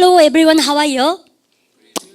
Hello everyone, how are you?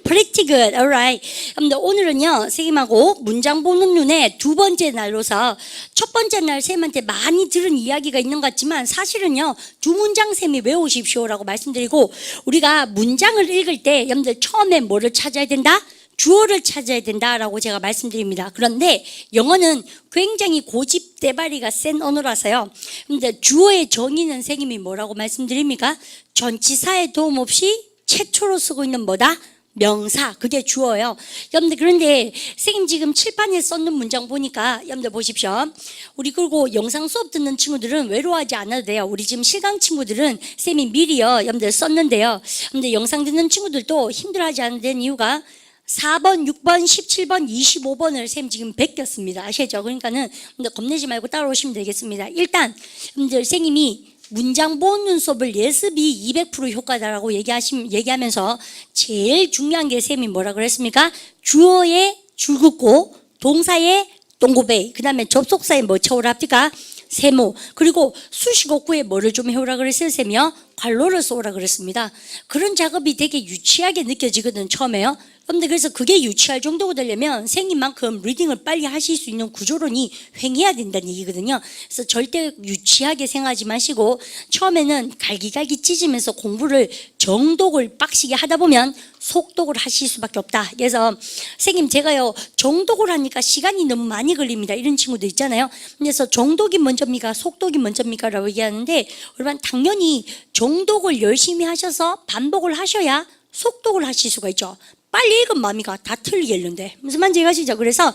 Pretty good, alright. 오늘은요, 선생님하고 문장 보는 눈의 두 번째 날로서 첫 번째 날 쌤한테 많이 들은 이야기가 있는 것 같지만 사실은요, 두 문장 쌤이 외우십시오라고 말씀드리고, 우리가 문장을 읽을 때 여러분들 처음에 뭐를 찾아야 된다? 주어를 찾아야 된다라고 제가 말씀드립니다. 그런데 영어는 굉장히 고집대바리가 센 언어라서요. 근데 주어의 정의는 선생님이 뭐라고 말씀드립니까? 전치사의 도움 없이 최초로 쓰고 있는 뭐다? 명사, 그게 주어예요. 여러분들 그런데 선생님 지금 칠판에 썼는 문장 보니까 여러분들 보십시오. 우리 그리고 영상 수업 듣는 친구들은 외로워하지 않아도 돼요. 우리 지금 실강 친구들은 쌤이 미리요 여러분들 썼는데요. 근데 영상 듣는 친구들도 힘들어하지 않아도 되는 이유가 4번, 6번, 17번, 25번을 쌤 지금 베꼈습니다. 아시죠? 그러니까는 겁내지 말고 따라오시면 되겠습니다. 일단 여러분들 선생님이 문장 보는 수업을 예습이 200% 효과다라고 얘기하면서 제일 중요한 게 쌤이 뭐라 그랬습니까? 주어에 줄긋고 동사에 동고베이, 그 다음에 접속사에 뭐 채우라 합니까? 세모, 그리고 수식어구에 뭐를 좀 해오라 그랬어요? 쌤이요? 괄호를 써오라 그랬습니다. 그런 작업이 되게 유치하게 느껴지거든 처음에요. 그런데 그래서 그게 유치할 정도가 되려면 선생님만큼 리딩을 빨리 하실 수 있는 구조론이 횡해야 된다는 얘기거든요. 그래서 절대 유치하게 생각하지 마시고 처음에는 갈기갈기 찢으면서 공부를 정독을 빡시게 하다 보면 속독을 하실 수밖에 없다. 그래서 선생님 제가요 정독을 하니까 시간이 너무 많이 걸립니다. 이런 친구도 있잖아요. 그래서 정독이 먼저입니까? 속독이 먼저입니까? 라고 얘기하는데 여러분 당연히 정독을 열심히 하셔서 반복을 하셔야 속독을 하실 수가 있죠. 빨리 읽은 마음이가 다 틀리게 읽는데 무슨 말인지 아시죠? 그래서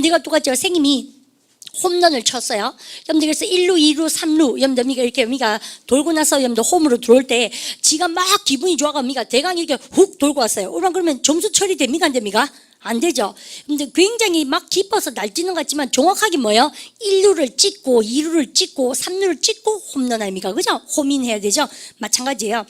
내가 똑같죠. 선생님이 홈런을 쳤어요. 여러분들 그래서 1루, 2루, 3루 여러분들 이렇게 우리가 돌고 나서 여러분들 홈으로 들어올 때 지가 막 기분이 좋아갑니까? 대강 이렇게 훅 돌고 왔어요. 그러면 점수 처리됩니까? 안 됩니까? 안 되죠. 근데 굉장히 막 기뻐서 날뛰는 것 같지만 정확하게 뭐예요? 1루를 찍고 2루를 찍고 3루를 찍고 홈런 아닙니까? 그죠? 홈인 해야 되죠? 마찬가지예요.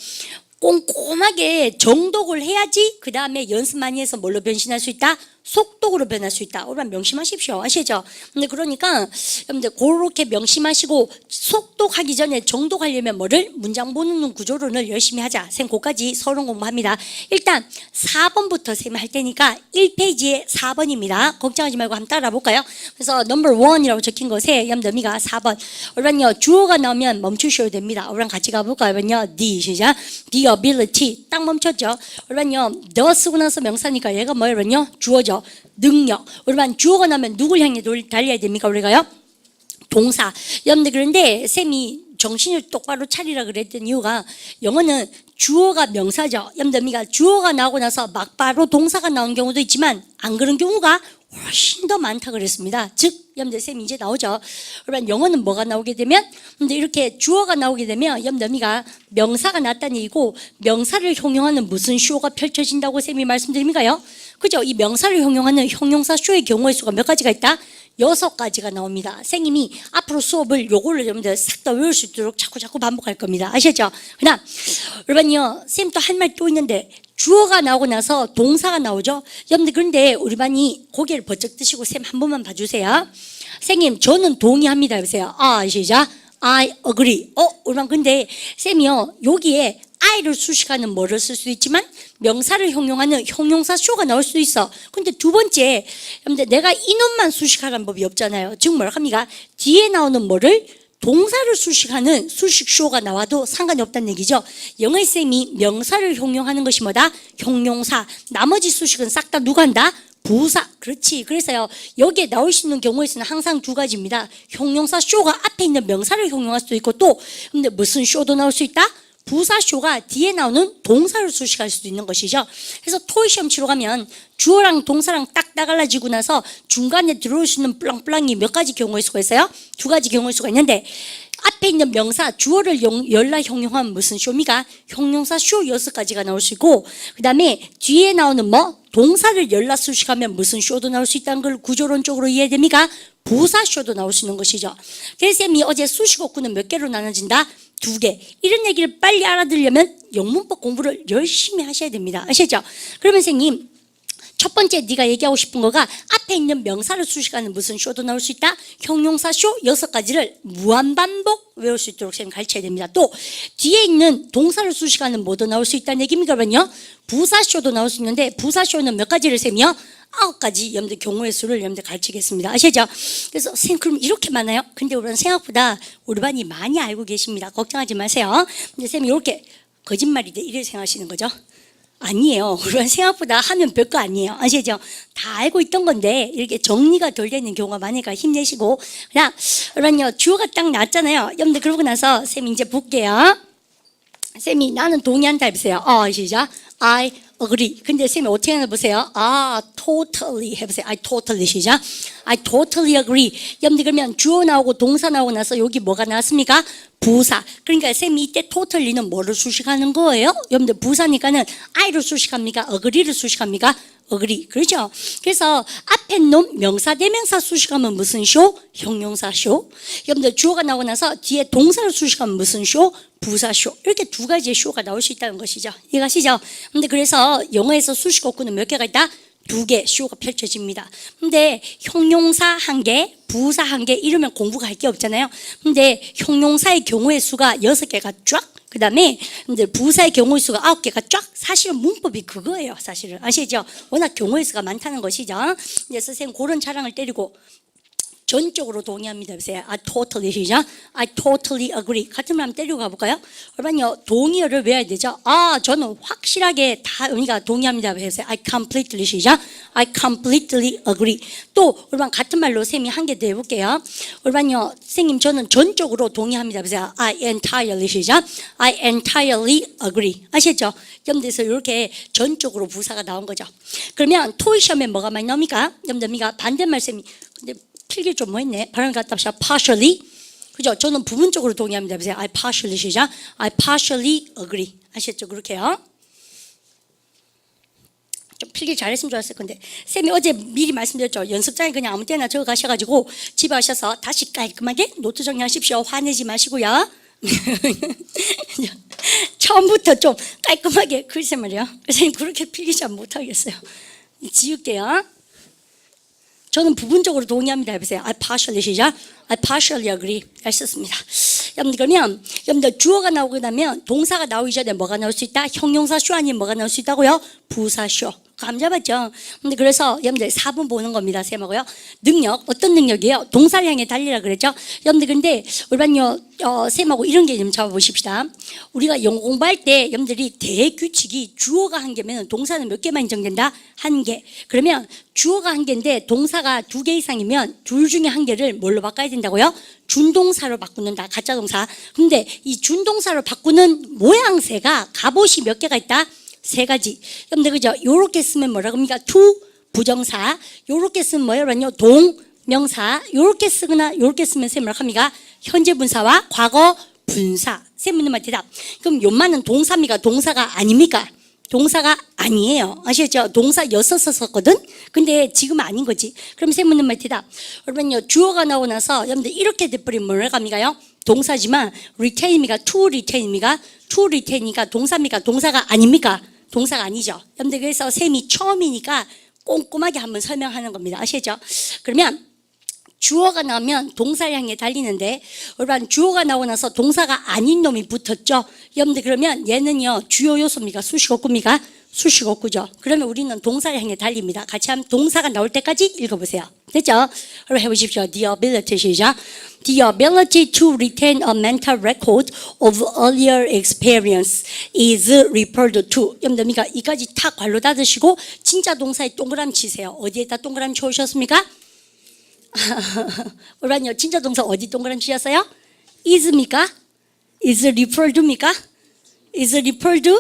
꼼꼼하게 정독을 해야지 그 다음에 연습 많이 해서 뭘로 변신할 수 있다? 속독으로 변할 수 있다. 여러분 명심하십시오. 아시죠? 근데 그러니까 여러분들 그렇게 명심하시고 속독하기 전에 정독하려면 뭐를? 문장 보는 눈 구조론을 열심히 하자. 쌤 그까지 서론 공부합니다. 일단 4번부터 쌤 할 테니까 1페이지에 4번입니다. 걱정하지 말고 한번 따라 볼까요? 그래서 넘버 1이라고 적힌 것에 여러분들미가 4번. 여러분요 주어가 나오면 멈추셔도 됩니다. 여러분 같이 가볼까요? 여러분요 the 시작. the ability 딱 멈췄죠. 여러분요 the 쓰고 나서 명사니까 얘가 뭐예요? 여러분요 주어죠. 능력. 여러분 주어가 나면 누굴 향해 달려야 됩니까? 우리가요? 동사. 여러분들 그런데 쌤이 정신을 똑바로 차리라 그랬던 이유가 영어는 주어가 명사죠. 여러분들 주어가 나오고 나서 막바로 동사가 나온 경우도 있지만 안 그런 경우가 훨씬 더 많다 그랬습니다. 즉 여러분들 쌤이 이제 나오죠. 그러면 영어는 뭐가 나오게 되면 근데 이렇게 주어가 나오게 되면 여러분들 명사가 났다는 얘기고 명사를 형용하는 무슨 쇼가 펼쳐진다고 쌤이 말씀드립니까요? 그죠? 이 명사를 형용하는 형용사 쇼의 경우의 수가 몇 가지가 있다? 6가지가 나옵니다. 선생님이 앞으로 수업을 요거를 여러분들 싹 다 외울 수 있도록 자꾸 반복할 겁니다. 아시죠? 그다음 여러분요 쌤 또 할 말 또 있는데 주어가 나오고 나서 동사가 나오죠. 여러분들 그런데 우리 반이 고개를 번쩍 드시고 쌤 한 번만 봐주세요. 선생님 저는 동의합니다. 여보세요. 시작. I agree. 우리 반 근데 쌤이요 여기에 I를 수식하는 뭐를 쓸 수 있지만 명사를 형용하는 형용사 쇼가 나올 수도 있어. 근데 두 번째 여러분들 내가 이놈만 수식하라는 법이 없잖아요. 즉 뭐라 합니까? 뒤에 나오는 뭐를 동사를 수식하는 수식 쇼가 나와도 상관이 없다는 얘기죠. 영어쌤이 명사를 형용하는 것이 뭐다? 형용사. 나머지 수식은 싹 다 누가 한다? 부사. 그렇지. 그래서요 여기에 나올 수 있는 경우에서는 항상 두 가지입니다. 형용사 쇼가 앞에 있는 명사를 형용할 수도 있고 또 근데 무슨 쇼도 나올 수 있다? 부사쇼가 뒤에 나오는 동사를 수식할 수도 있는 것이죠. 그래서 토익 시험 치러 가면 주어랑 동사랑 딱 따갈라지고 나서 중간에 들어올 수 있는 플랑플랑이 몇 가지 경우의 수가 있어요? 2가지 경우의 수가 있는데 앞에 있는 명사 주어를 열라 형용하면 무슨 쇼입니까? 형용사 쇼 6가지가 나올 수 있고 그 다음에 뒤에 나오는 뭐? 동사를 열라 수식하면 무슨 쇼도 나올 수 있다는 걸 구조론적으로 이해됩니까? 부사쇼도 나올 수 있는 것이죠. 그래서 쌤이 어제 수식어구는 몇 개로 나눠진다? 2개. 이런 얘기를 빨리 알아들으려면 영문법 공부를 열심히 하셔야 됩니다. 아시죠? 그러면 선생님 첫 번째 네가 얘기하고 싶은 거가 앞에 있는 명사를 수식하는 무슨 쇼도 나올 수 있다. 형용사 쇼 6가지를 무한반복 외울 수 있도록 선생님 가르쳐야 됩니다. 또 뒤에 있는 동사를 수식하는 뭐도 나올 수 있다는 얘기입니까? 그러면요 부사쇼도 나올 수 있는데 부사쇼는 몇 가지를 쌤이요? 9가지 여러분들 경우의 수를 여러분들 가르치겠습니다. 아시죠? 그래서 선생님 그럼 이렇게 많아요? 근데 우리는 생각보다 우리 반이 많이 알고 계십니다. 걱정하지 마세요. 근데 쌤이 이렇게 거짓말이다 이렇게 생각하시는 거죠? 아니에요. 우리는 생각보다 하면 별거 아니에요. 아시죠? 다 알고 있던 건데 이렇게 정리가 덜 되는 경우가 많으니까 힘내시고 그냥 여러분요 주어가 딱 나왔잖아요. 여러분들 그러고 나서 쌤이 이제 볼게요. 쌤이 나는 동의한다 해보세요. 시작. I agree. 근데 쌤이 어떻게 하나 보세요. totally 해보세요. I totally 시작. I totally agree. 여러분들 그러면 주어 나오고 동사 나오고 나서 여기 뭐가 나왔습니까? 부사. 그러니까 쌤이 이때 totally는 뭐를 수식하는 거예요? 여러분들 부사니까는 I를 수식합니까? agree를 수식합니까? agree. 그렇죠? 그래서 앞에 놈 명사 대명사 수식하면 무슨 쇼? 형용사 쇼. 여러분들 주어가 나오고 나서 뒤에 동사를 수식하면 무슨 쇼? 부사쇼. 이렇게 2가지의 쇼가 나올 수 있다는 것이죠. 이해가시죠? 근데 그래서 영어에서 수식 어구는 몇 개가 있다? 2개 쇼가 펼쳐집니다. 근데 형용사 1개, 부사 1개 이러면 공부가 할 게 없잖아요. 근데 형용사의 경우의 수가 6개가 쫙, 그 다음에 부사의 경우의 수가 9개가 쫙. 사실은 문법이 그거예요. 사실은 아시죠? 워낙 경우의 수가 많다는 것이죠. 그래서 선생님 그런 자랑을 때리고 전적으로 동의합니다. 보세요. I totally 시작. I totally agree. 같은 말 한번 때리고 가볼까요? 여러분요 동의어를 외워야 되죠. 저는 확실하게 다 의미가 동의합니다. 보세요. I completely 시작. I completely agree. 또 여러분 같은 말로 쌤이 한 개 더 해볼게요. 여러분요 선생님 저는 전적으로 동의합니다. 보세요. I entirely 시작. I entirely agree. 아시죠? 여러분들에서 이렇게 전적으로 부사가 나온 거죠. 그러면 토익 시험에 뭐가 많이 나옵니까? 여러분들 반대말 쌤이 근데 필기 좀 뭐 했네. 발음 갖다 합시다. partially. 그죠? 저는 부분적으로 동의합니다. 보세요. I partially 시작. I partially agree. 아시겠죠? 그렇게요. 좀 필기 잘했으면 좋았을 건데 쌤이 어제 미리 말씀드렸죠. 연습장에 그냥 아무 때나 적어 가셔가지고 집에 가셔서 다시 깔끔하게 노트 정리하십시오. 화내지 마시고요. 처음부터 좀 깔끔하게 글쎄 말이요. 선생님 그렇게 필기 잘 못하겠어요. 지울게요. 저는 부분적으로 동의합니다. 해보세요. I partially 시작. I partially agree. 했었습니다. 여러분들 그러면 여러분들 주어가 나오고 나면 동사가 나오기 전에 뭐가 나올 수 있다? 형용사 쇼 아니면 뭐가 나올 수 있다고요? 부사 쇼. 감 잡았죠? 근데 그래서 여러분들 4번 보는 겁니다. 쌤하고요. 능력, 어떤 능력이에요? 동사를 향해 달리라 그랬죠? 여러분들 근데 우리반요 쌤하고 이런 개념 잡아보십시다. 우리가 영어 공부할 때 여러분들이 대규칙이 주어가 1개면 동사는 몇 개만 인정된다? 1개. 그러면 주어가 1개인데 동사가 2개 이상이면 둘 중에 1개를 뭘로 바꿔야 된다고요? 준동사로 바꾸는다. 가짜동사. 근데 이 준동사로 바꾸는 모양새가 갑옷이 몇 개가 있다? 3가지. 여러분들 그죠? 요렇게 쓰면 뭐라고 합니까? to 부정사. 요렇게 쓰면 뭐예요? 동명사. 요렇게 쓰거나 요렇게 쓰면 쌤 뭐라고 합니까? 현재 분사와 과거 분사. 쌤 묻는 말 대답. 그럼 요만은 동사입니까? 동사가 아닙니까? 동사가 아니에요. 아시겠죠? 동사 6 썼거든? 근데 지금 아닌 거지. 그럼 쌤 묻는 말 대답. 여러분요, 주어가 나오고 나서 여러분들 이렇게 돼버리면 뭐라고 합니까요? 동사지만 retain입니까? to retain입니까? to retain이니까 동사입니까? 동사가 아닙니까? 동사가 아니죠. 여러분들 그래서 쌤이 처음이니까 꼼꼼하게 한번 설명하는 겁니다. 아시죠? 그러면 주어가 나오면 동사를 향해 달리는데 여러분 주어가 나오고 나서 동사가 아닌 놈이 붙었죠. 여러분들 그러면 얘는요 주요 요소입니까? 수식어구입니까? 수식어구죠. 그러면 우리는 동사를 향해 달립니다. 같이 하면 동사가 나올 때까지 읽어보세요. 됐죠? 그럼 해보십시오. The ability 시작. The ability to retain a mental record of earlier experience is referred to. 여러분들 이까지 탁 괄로 닫으시고 진짜 동사에 동그라미 치세요. 어디에다 동그라미 쳐오셨습니까? 여러분요 진짜 동사 어디 동그라미 치셨어요? is입니까? is referred to입니까? is referred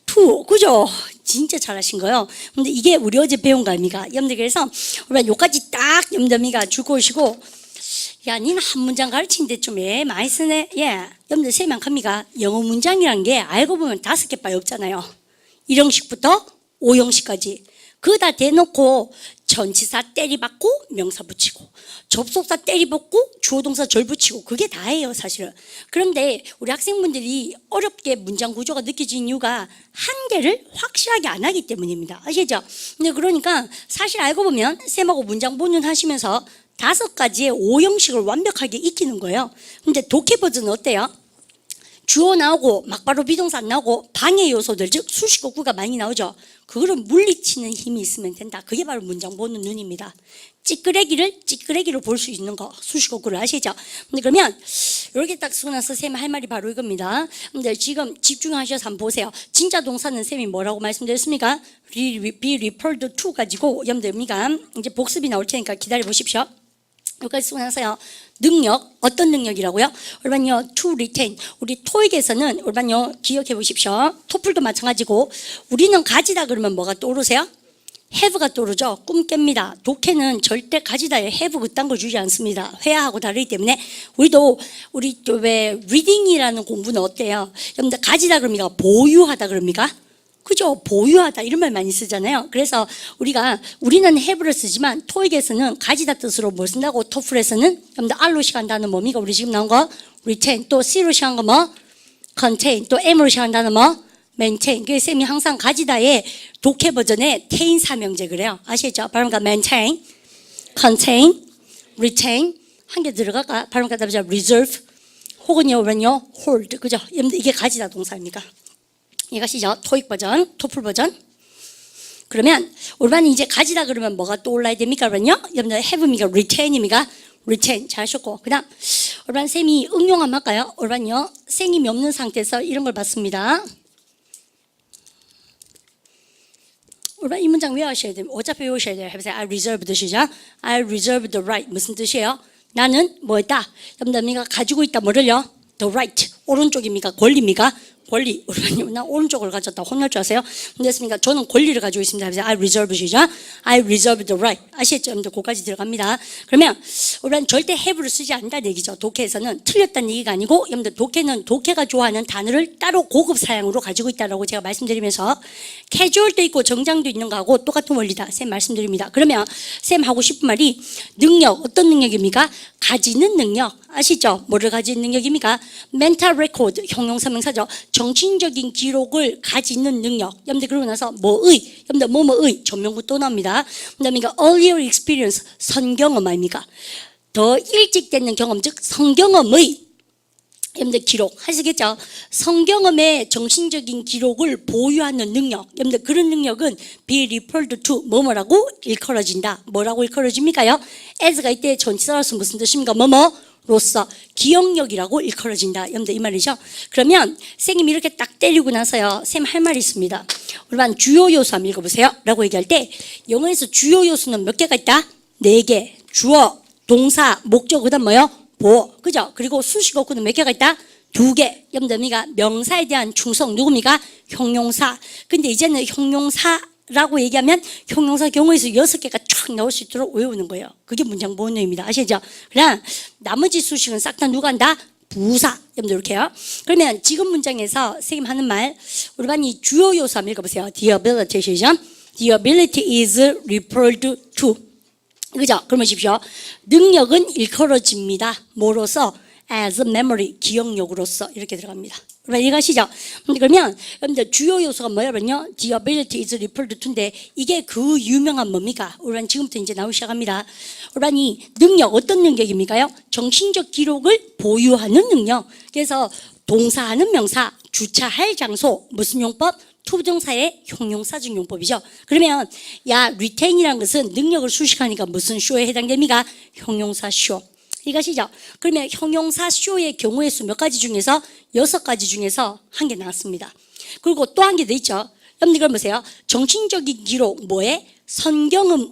to. 그죠? 진짜 잘하신 거예요. 근데 이게 우리 어제 배운 거 아닙니까? 여러분들 그래서 우리가 요까지 딱 여러분들 주고 오시고 야 니는 한 문장 가르치는데 좀 많이 쓰네. 여러분들 세면 갑니까? 영어 문장이란 게 알고 보면 5개밖에 없잖아요. 1형식부터 5형식까지. 그다 대놓고 전치사 때리받고 명사 붙이고 접속사 때리받고 주어동사 절 붙이고 그게 다예요 사실은. 그런데 우리 학생분들이 어렵게 문장 구조가 느껴지는 이유가 한계를 확실하게 안 하기 때문입니다. 아시죠? 근데 그러니까 사실 알고 보면 쌤하고 문장 본문 하시면서 5가지의 오형식을 완벽하게 익히는 거예요. 근데 독해 버전은 어때요? 주어 나오고 막바로 비동사 안 나오고 방해 요소들 즉 수식어구가 많이 나오죠. 그거를 물리치는 힘이 있으면 된다. 그게 바로 문장 보는 눈입니다. 찌끄레기로 볼 수 있는 거 수식어구를 아시죠? 근데 그러면 이렇게 딱 쓰고 나서 쌤 할 말이 바로 이겁니다. 근데 지금 집중하셔서 한번 보세요. 진짜 동사는 쌤이 뭐라고 말씀드렸습니까? be referred to 가지고 염두입니다. 이제 복습이 나올 테니까 기다려 보십시오. 여기까지 쓰고 나서요. 능력, 어떤 능력이라고요? 올반요, to retain. 우리 토익에서는 올반요, 기억해 보십시오. 토플도 마찬가지고, 우리는 가지다 그러면 뭐가 떠오르세요? have가 떠오르죠. 꿈 깹니다. 독해는 절대 가지다에 have 그딴 걸 주지 않습니다. 회화하고 다르기 때문에 우리 왜 reading이라는 공부는 어때요? 여러분들 가지다 그럽니까? 보유하다 그럽니까? 그죠? 보유하다 이런 말 많이 쓰잖아요. 그래서 우리는 have를 쓰지만 토익에서는 가지다 뜻으로 뭘 쓴다고 토플에서는 여러분들 R로 시작한 단어 뭡니까? 우리 지금 나온 거 retain 또 C로 시작한 거 뭐? contain 또 M으로 시작한 단어 뭐? maintain. 그래서 쌤이 항상 가지다의 독해 버전에 tain 삼형제 그래요. 아시죠? 발음가 maintain, contain, retain 한 개 들어갈까? 발음가 답자 reserve 혹은요 hold 그죠? 이게 가지다 동사입니까? 이것이죠. 토익 버전, 토플 버전. 그러면 올반이 이제 가지다 그러면 뭐가 떠올라야 됩니까? 그러면요. 여러분들 have입니까? retain입니까? retain 잘하셨고. 그 다음 올반 쌤이 응용 한번 할까요? 올반요. 생김이 없는 상태에서 이런 걸 봤습니다. 올반 이 문장 외우셔야 돼요. 어차피 외우셔야 돼요. 해보세요. I reserve 뜻이죠. I reserve the right. 무슨 뜻이에요? 나는 뭐 했다? 여러분들 우리가 가지고 있다 뭐를요? The right. 오른쪽입니까? 권리입니까? 권리. 나 오른쪽을 가졌다 혼날 줄 아세요? 됐습니까? 저는 권리를 가지고 있습니다. I reserve 시죠. I reserve the right. 아시겠죠? 여러분들 거기까지 들어갑니다. 그러면 우리는 절대 have를 쓰지 않는다는 얘기죠. 독해에서는 틀렸다는 얘기가 아니고 여러분들 독해가 좋아하는 단어를 따로 고급 사양으로 가지고 있다라고 제가 말씀드리면서 캐주얼도 있고 정장도 있는 거하고 똑같은 원리다. 쌤 말씀드립니다. 그러면 쌤 하고 싶은 말이 능력 어떤 능력입니까? 가지는 능력 아시죠? 뭐를 가지는 능력입니까? mental record 형용사 명사죠. 정신적인 기록을 가지는 능력. 여러분들 그러고 나서 여러분들 뭐의 전명구 또 나옵니다. 그다음에 earlier experience 선경험 아닙니까? 더 일찍 되는 경험 즉 성경험의 여러분들 기록 하시겠죠? 성경험의 정신적인 기록을 보유하는 능력. 여러분들 그런 능력은 be referred to 뭐라고 일컬어진다. 뭐라고 일컬어집니까요? as가 이때 전치사로서 무슨 뜻입니까? 로서 기억력이라고 일컬어진다. 여러분들 이 말이죠. 그러면 선생님이 이렇게 딱 때리고 나서요. 쌤 할 말이 있습니다. 우리 주요 요소 한번 읽어보세요. 라고 얘기할 때 영어에서 주요 요소는 몇 개가 있다? 4개. 주어, 동사, 목적, 그 다음 뭐요? 보어. 그죠? 그리고 수식어구는 몇 개가 있다? 2개. 여러분들 명사에 대한 충성 누굽니까? 형용사. 근데 이제는 형용사라고 얘기하면 형용사 경우에서 6개가 쫙 나올 수 있도록 외우는 거예요. 그게 문장 보호입니다. 아시죠? 그냥 나머지 수식은 싹 다 누가 한다? 부사. 여러분들 이렇게요. 그러면 지금 문장에서 선생님 하는 말 우리 반이 주요 요소 한번 읽어보세요. The ability 시죠. The ability is referred to. 그죠? 그러면 보십시오. 능력은 일컬어집니다. 뭐로서? as memory, 기억력으로서 이렇게 들어갑니다. 그러면 이해가시죠? 그러면 여러분들 주요 요소가 뭐냐면요. The ability is referred to인데 이게 그 유명한 뭡니까? 우리는 지금부터 이제 나오기 시작합니다. 우리는 능력, 어떤 능력입니까요? 정신적 기록을 보유하는 능력. 그래서 동사하는 명사, 주차할 장소, 무슨 용법? 투부정사의 형용사적 용법이죠. 그러면 retain이라는 것은 능력을 수식하니까 무슨 쇼에 해당됩니까? 형용사 쇼. 이것이죠. 그러면 형용사 쇼의 경우의 수 몇 가지 중에서 6가지 중에서 한 개 나왔습니다. 그리고 또 한 개 더 있죠. 여러분들 그럼 보세요. 정신적인 기록 뭐에? 성경음의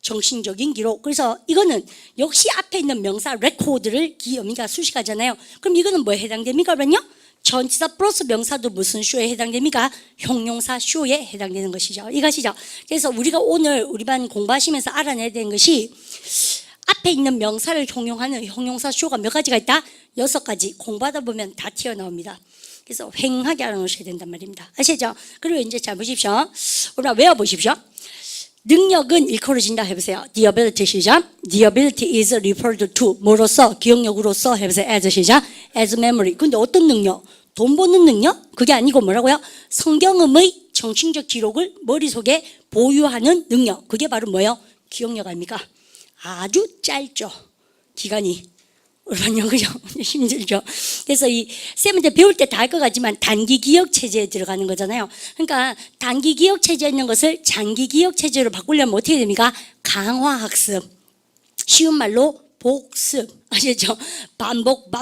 정신적인 기록. 그래서 이거는 역시 앞에 있는 명사 레코드를 기어미가 수식하잖아요. 그럼 이거는 뭐에 해당됩니까? 그러면요. 전치사 플러스 명사도 무슨 쇼에 해당됩니까? 형용사 쇼에 해당되는 것이죠. 이것이죠. 그래서 우리가 오늘 우리 반 공부하시면서 알아내야 되는 것이 앞에 있는 명사를 형용하는 형용사 쇼가 몇 가지가 있다? 6가지. 공부하다 보면 다 튀어나옵니다. 그래서 횡하게 알아놓으셔야 된단 말입니다. 아시죠? 그리고 이제 잘 보십시오. 우리가 외워보십시오. 능력은 일컬어진다 해보세요. The ability 시작. The ability is referred to 뭐로서? 기억력으로서 해보세요. as 시작. as memory. 근데 어떤 능력? 돈 버는 능력? 그게 아니고 뭐라고요? 성경음의 정신적 기록을 머릿속에 보유하는 능력. 그게 바로 뭐예요? 기억력 아닙니까? 아주 짧죠. 기간이. 얼마나 그죠? 힘들죠. 그래서 이 쌤한테 배울 때 다 할 것 같지만 단기 기억 체제에 들어가는 거잖아요. 그러니까 단기 기억 체제에 있는 것을 장기 기억 체제로 바꾸려면 어떻게 됩니까? 강화 학습. 쉬운 말로 복습. 아시죠? 반복.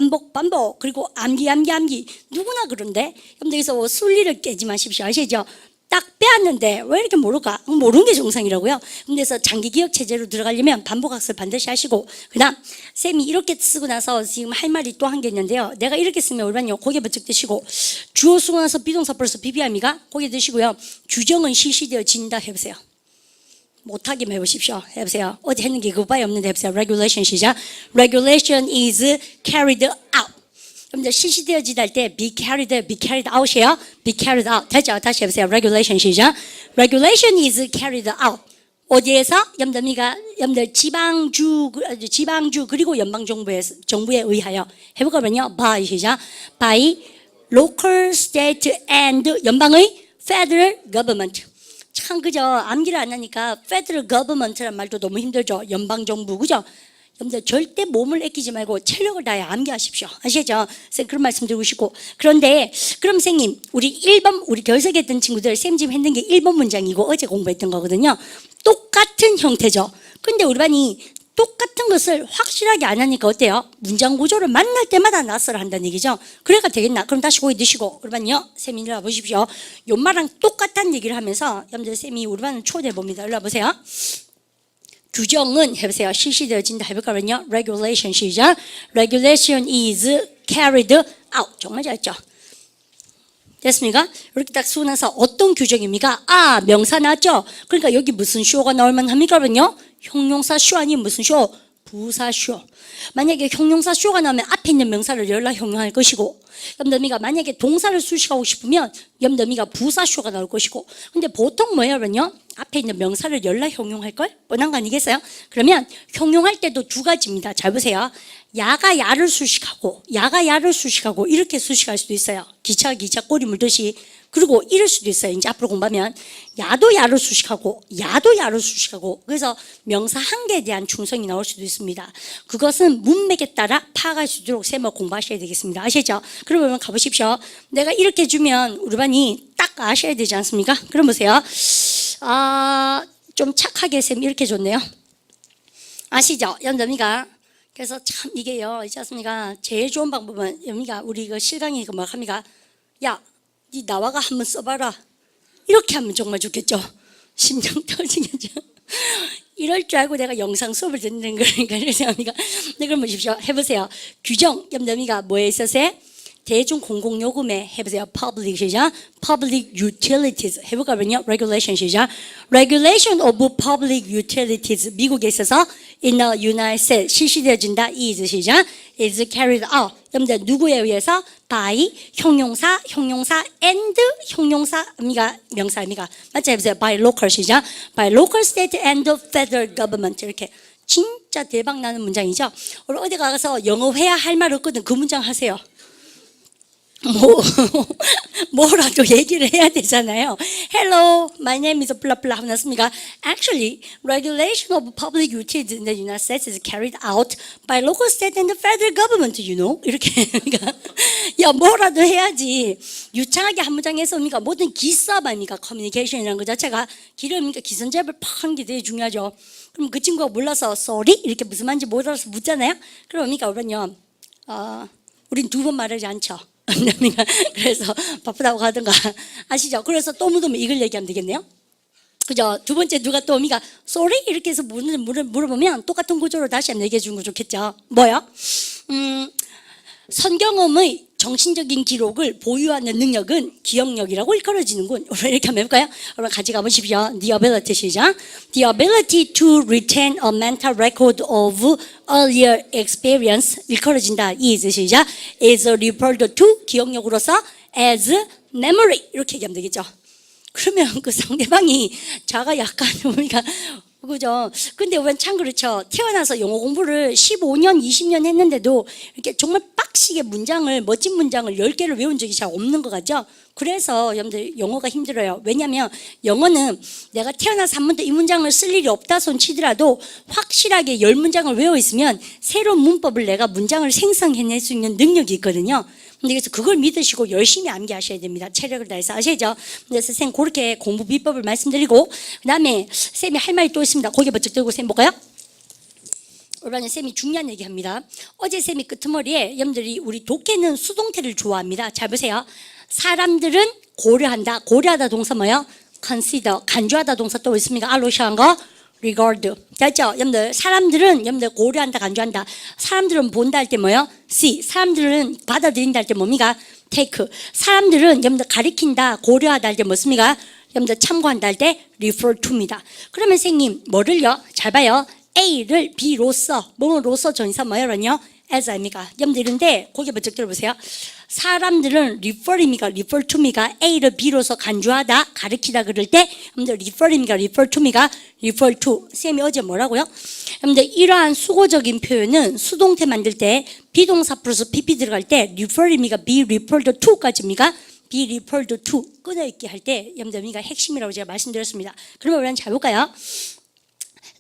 그리고 암기. 누구나 그런데. 여러분들 순리를 깨지 마십시오. 아시죠? 딱 빼앗는데 왜 이렇게 모를까? 모르는 게 정상이라고요. 그래서 장기 기억 체제로 들어가려면 반복 학습을 반드시 하시고, 그다음 쌤이 이렇게 쓰고 나서 지금 할 말이 또 한 게 있는데요. 내가 이렇게 쓰면 얼마나 고개 번쩍 드시고, 주어 쓰고 나서 비동사 플러스 비비합니까? 고개 드시고요. 규정은 실시되어진다 해보세요. 못하기만 해보십시오. 해보세요. 어제 했는 게 그거밖에 없는데 해보세요. Regulation 시작. Regulation is carried out. 여러분들 실시되어지다 할 때 be carried out이에요. be carried out. 됐죠? 다시 해보세요. Regulation 시작. Regulation is carried out. 어디에서? 여러분들 지방주 그리고 연방정부에 의하여. 해볼까면요. by 시작. by local, state, and 연방의 federal government. 참 그죠? 암기를 안 하니까 federal government란 말도 너무 힘들죠. 연방정부 그죠? 여러분들 절대 몸을 아끼지 말고 체력을 다해 암기하십시오. 아시죠? 쌤 그런 말씀 드리고 싶고. 그런데 그럼 선생님 우리 1번 우리 결석했던 친구들 쌤 지금 했는 게 1번 문장이고 어제 공부했던 거거든요. 똑같은 형태죠. 근데 우리 반이 똑같은 것을 확실하게 안 하니까 어때요? 문장 구조를 만날 때마다 낯설어 한다는 얘기죠. 그래가 되겠나? 그럼 다시 고개 드시고 그러면요 쌤이 일로 와보십시오. 요 말랑 똑같은 얘기를 하면서 여러분들 쌤이 우리 반을 초대해 봅니다. 일로 와보세요. 규정은 해보세요. 실시되어진다 해볼까면요. Regulation 시작. Regulation is carried out. 정말 잘했죠. 됐습니까? 이렇게 딱 쓰고 나서 어떤 규정입니까? 아, 명사 나왔죠? 그러니까 여기 무슨 쇼가 나올만 합니까? 그러면요. 형용사 쇼 아니면 무슨 쇼? 부사 쇼. 만약에 형용사 쇼가 나오면 앞에 있는 명사를 열라 형용할 것이고, 염더미가 만약에 동사를 수식하고 싶으면 염더미가 부사 쇼가 나올 것이고, 근데 보통 뭐예요, 그러면요? 앞에 있는 명사를 열라 형용할 걸? 뻔한 거 아니겠어요? 그러면 형용할 때도 두 가지입니다. 잘 보세요. 야가 야를 수식하고, 야가 야를 수식하고 이렇게 수식할 수도 있어요. 기차 꼬리 물듯이. 그리고 이럴 수도 있어요. 이제 앞으로 공부하면 야도 야를 수식하고 야도 야를 수식하고 그래서 명사 한 개에 대한 충성이 나올 수도 있습니다. 그것은 문맥에 따라 파악할 수 있도록 쌤을 공부하셔야 되겠습니다. 아시죠? 그러면 가보십시오. 내가 이렇게 주면 우리 반이 딱 아셔야 되지 않습니까? 그럼 보세요. 좀 착하게 쌤 이렇게 줬네요. 아시죠? 연점이가 그래서 참 이게요 있지 않습니까? 제일 좋은 방법은 여미가 우리 그 실강이 뭐 합니까? 야 니 나와가 한번 써봐라. 이렇게 하면 정말 좋겠죠. 심장 터지겠죠. 이럴 줄 알고 내가 영상 수업을 듣는 거니까 그래서 합니까? 네, 그럼 보십시오. 해보세요. 규정 염점이가 뭐에 있어서? 대중 공공요금에 해보세요. Public 시작. Public utilities 해볼까면요. Regulation 시작. Regulation of public utilities 미국에 있어서 in the United States 실시되어진다. is 시작. is carried out. 여러분들 누구에 의해서? by 형용사 and 형용사입니까? 명사입니까? 맞죠? 해보세요. by local 시작. by local, state and federal government 이렇게 진짜 대박 나는 문장이죠. 어디 가서 영어 회화 할 말 없거든. 그 문장 하세요. 뭐라도 얘기를 해야 되잖아요. Hello, my name is blah blah 하셨습니까? Actually, regulation of public utilities in the United States is carried out by local, state, and the federal government. You know? 이렇게 야 뭐라도 해야지. 유창하게 한 문장 해서 뭡니까? 모든 기사업 아닙니까? 커뮤니케이션이라는 것 자체가 기름이니까 기선제압을 팍 하는 게 되게 중요하죠. 그럼 그 친구가 몰라서 sorry 이렇게 무슨 말인지 못 알아서 묻잖아요. 그러니까 우리는요, 우린 두 번 말하지 않죠. 그래서 바쁘다고 하든가 아시죠? 그래서 또 묻으면 이걸 얘기하면 되겠네요. 그죠? 두 번째 누가 또 오미가 sorry 이렇게 해서 물어보면 똑같은 구조로 다시 한번 얘기해 주는 거 좋겠죠. 뭐요? 선경험의 정신적인 기록을 보유하는 능력은 기억력이라고 일컬어지는군. 이렇게 한번 해볼까요? 여러분 같이 가보십시오. The ability 시작. The ability to retain a mental record of earlier experience 일컬어진다. is 시작. is referred to 기억력으로서 as memory 이렇게 얘기하면 되겠죠. 그러면 그 상대방이 자가 약간 우리가 그죠? 근데 우리는 참 그렇죠. 태어나서 영어 공부를 15년, 20년 했는데도 이렇게 정말 빡시게 문장을, 멋진 문장을 10개를 외운 적이 잘 없는 것 같죠? 그래서 여러분들 영어가 힘들어요. 왜냐하면 영어는 내가 태어나서 한 번도 이 문장을 쓸 일이 없다 손 치더라도 확실하게 10문장을 외워 있으면 새로운 문법을 내가 문장을 생성해낼 수 있는 능력이 있거든요. 근데 그래서 그걸 믿으시고 열심히 암기하셔야 됩니다. 체력을 다해서 아시죠? 그래서 선생님 그렇게 공부 비법을 말씀드리고 그 다음에 쌤이 할 말이 또 있습니다. 고개 번쩍 들고 쌤 볼까요? 오늘 쌤이 중요한 얘기합니다. 어제 쌤이 끄트머리에 여러분들이 우리 독해는 수동태를 좋아합니다. 잘 보세요. 사람들은 고려한다. 고려하다 동사 뭐예요? consider. 간주하다 동사 또 있습니까? 알로시한 거 regard. 됐죠? 여러분들 사람들은 여러분들 고려한다, 간주한다. 사람들은 본다 할 때 뭐예요? see. 사람들은 받아들인다 할 때 뭡니까? take. 사람들은 여러분들 가리킨다, 고려하다 할 때 뭐습니까? 여러분들 참고한다 할 때 refer to입니다. 그러면 선생님 뭐를요? 잘 봐요. A를 B로서 뭐로서 전사 뭐예요? as 아닙니까? 여러분들 이런데 고개 번쩍 들어보세요. 사람들은 refer입니까? refer to입니까? A를 B로서 간주하다, 가르치다 그럴 때 여러분들 refer입니까? refer to입니까? refer to. 쌤이 어제 뭐라고요? 여러분들 이러한 수고적인 표현은 수동태 만들 때 비동사 플러스 PP 들어갈 때 refer입니까? be referred to까지입니까? be referred to 끊어있게 할 때 여러분들 핵심이라고 제가 말씀드렸습니다. 그러면 우리는 잘 볼까요?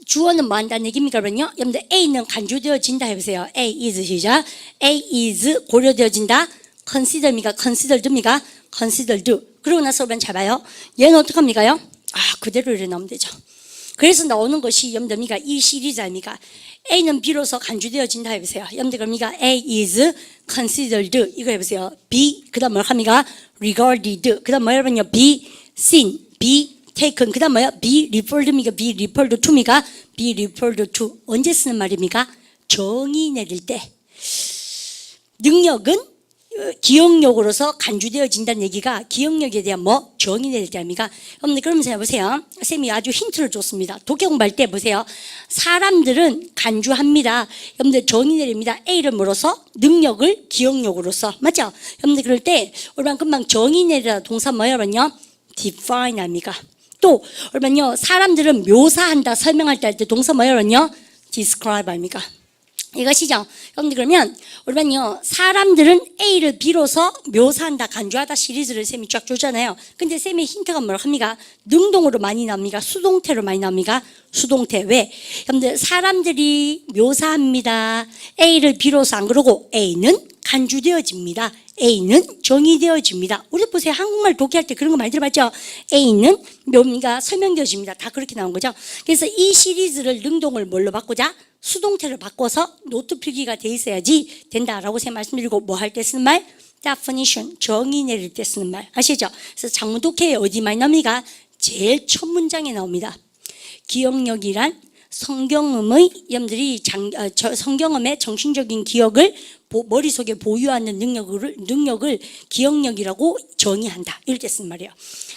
주어는 뭐 한다는 얘기입니까? 그러면요. 여러분들 A는 간주되어진다 해보세요. A is 시작. A is 고려되어진다. consider입니까? considered입니까? considered. 그러고 나서 그러면 잘 봐요. 얘는 어떡합니까요? 그대로 이래 나오면 되죠. 그래서 나오는 것이 여러분들 이 시리즈 아닙니까? A는 B로서 간주되어진다 해보세요. 여러분들 그럽니까? A is considered. 이거 해보세요. B 그 다음 뭘 합니까? regarded. 그 다음 뭐 여러분요? be seen. be taken. 그 다음 뭐야? be referred입니까? be referred to입니까? be referred to. 언제 쓰는 말입니까? 정의 내릴 때. 능력은 기억력으로서 간주되어진다는 얘기가 기억력에 대한 뭐 정의 내릴 때 아닙니까? 여러분들 그러면서 보세요. 쌤이 아주 힌트를 줬습니다. 독해 공부할 때 보세요. 사람들은 간주합니다. 여러분들 정의 내립니다. A를 뭐로서? 능력을 기억력으로서. 맞죠? 여러분들 그럴 때 우리가 금방 정의 내리다 동사 뭐예요? define 아닙니까? 또 그러면요 사람들은 묘사한다 설명할 때 할 때 동사 뭐예요? describe 아닙니까? 이것이죠. 여러분들 그러면 우리는요 사람들은 A를 B로서 묘사한다 간주하다 시리즈를 쌤이 쫙 주잖아요. 근데 쌤의 힌트가 뭐라 합니까? 능동으로 많이 나옵니까? 수동태로 많이 나옵니까? 수동태. 왜? 여러분들 사람들이 묘사합니다. A를 B로서 안 그러고 A는 간주되어집니다. A는 정의되어집니다. 우리 보세요. 한국말 독해할 때 그런 거 많이 들어봤죠? A는 묘미가 설명되어집니다. 다 그렇게 나온 거죠. 그래서 이 시리즈를 능동을 뭘로 바꾸자? 수동태를 바꿔서 노트 필기가 돼 있어야지 된다라고 제가 말씀드리고 뭐 할 때 쓰는 말? definition, 정의 내릴 때 쓰는 말 아시죠? 그래서 장문 독해에 어디 많이 나옵니까? 제일 첫 문장에 나옵니다. 기억력이란 성경음의 여러분들이 성경음의 정신적인 기억을 머릿속에 보유하는 능력을 기억력이라고 정의한다. 이럴 때 쓰는 말이에요.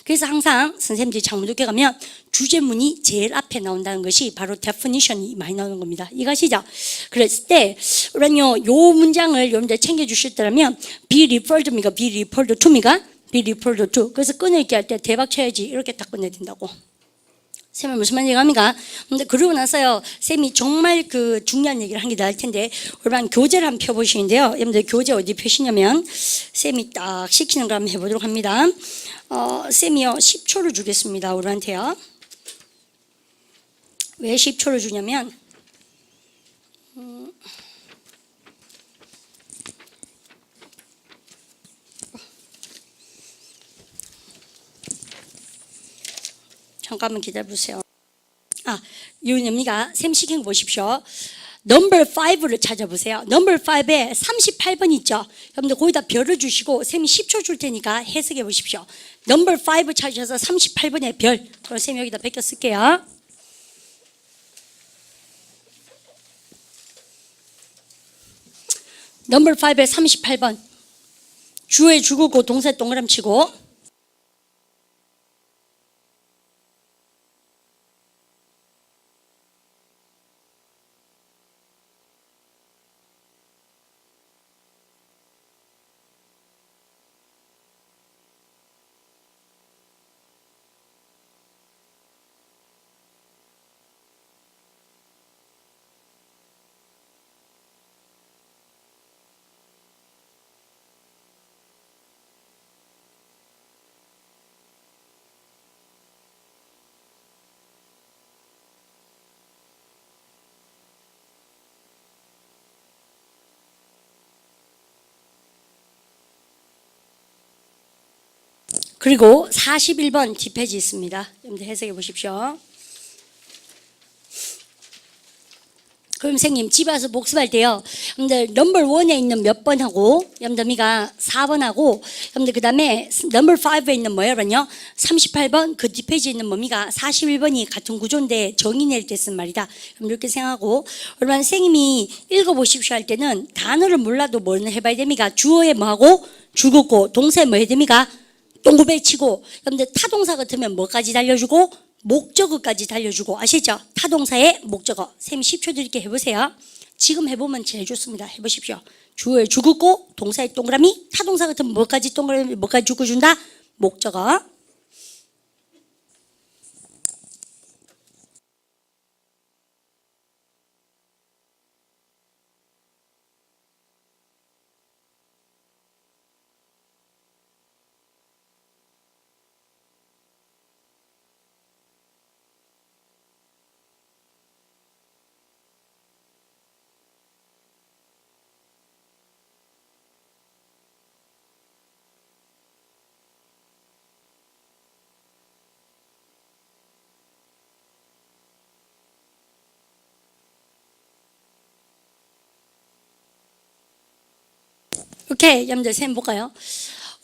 그래서 항상 선생님들이 장문독해 가면 주제문이 제일 앞에 나온다는 것이 바로 definition이 많이 나오는 겁니다. 이것이죠. 그랬을 때 우리는요 요 문장을 여러분들 챙겨주셨다면 be referred입니까? be referred to입니까? be referred to. 그래서 끊어있게 할 때 대박 쳐야지 이렇게 딱 끊어야 된다고. 쌤은 무슨 말 얘기합니까? 근데 그러고 나서요, 쌤이 정말 그 중요한 얘기를 한 게 나을 텐데, 여러분 교재를 한번 펴보시는데요. 여러분들 교재 어디 펴시냐면, 쌤이 딱 시키는 거 한번 해보도록 합니다. 쌤이요, 10초를 주겠습니다. 우리한테요. 왜 10초를 주냐면, 잠깐만 기다려보세요. 유은입니다. 쌤 시킨 거 보십시오. 넘버 5를 찾아보세요. 넘버 5에 38번 있죠. 여러분들 거기다 별을 주시고 쌤이 10초 줄 테니까 해석해 보십시오. 넘버 5 찾으셔서 38번에 별. 그럼 쌤 여기다 베껴 쓸게요. 넘버 5에 38번. 주에 주고 동사에 동그라미 치고 그리고 41번 뒷페이지 있습니다. 여러분들 해석해 보십시오. 그럼 선생님 집에 와서 복습할 때요. 여러분들 넘버 1에 있는 몇 번하고 여러분들 미가 4번하고 여러분들 그 다음에 넘버 5에 있는 뭐예요? 38번 그 뒷페이지에 있는 뭐미가 41번이 같은 구조인데 정의 낼 때 쓴 말이다. 이렇게 생각하고 여러분 선생님이 읽어보십시오 할 때는 단어를 몰라도 뭐는 해봐야 됩니까? 주어에 뭐하고 줄긋고 동사에 뭐 해야 됩니까? 동구배 치고 여러분들 타동사 같으면 뭐까지 달려주고 목적어까지 달려주고 아시죠? 타동사의 목적어. 쌤이 10초 드릴게 해보세요. 지금 해보면 제일 좋습니다. 해보십시오. 주어에 줄긋고 동사에 동그라미 타동사 같으면 뭐까지 동그라미 뭐까지 줄긋준다? 목적어. 오케이, 여러분들 쌤 볼까요?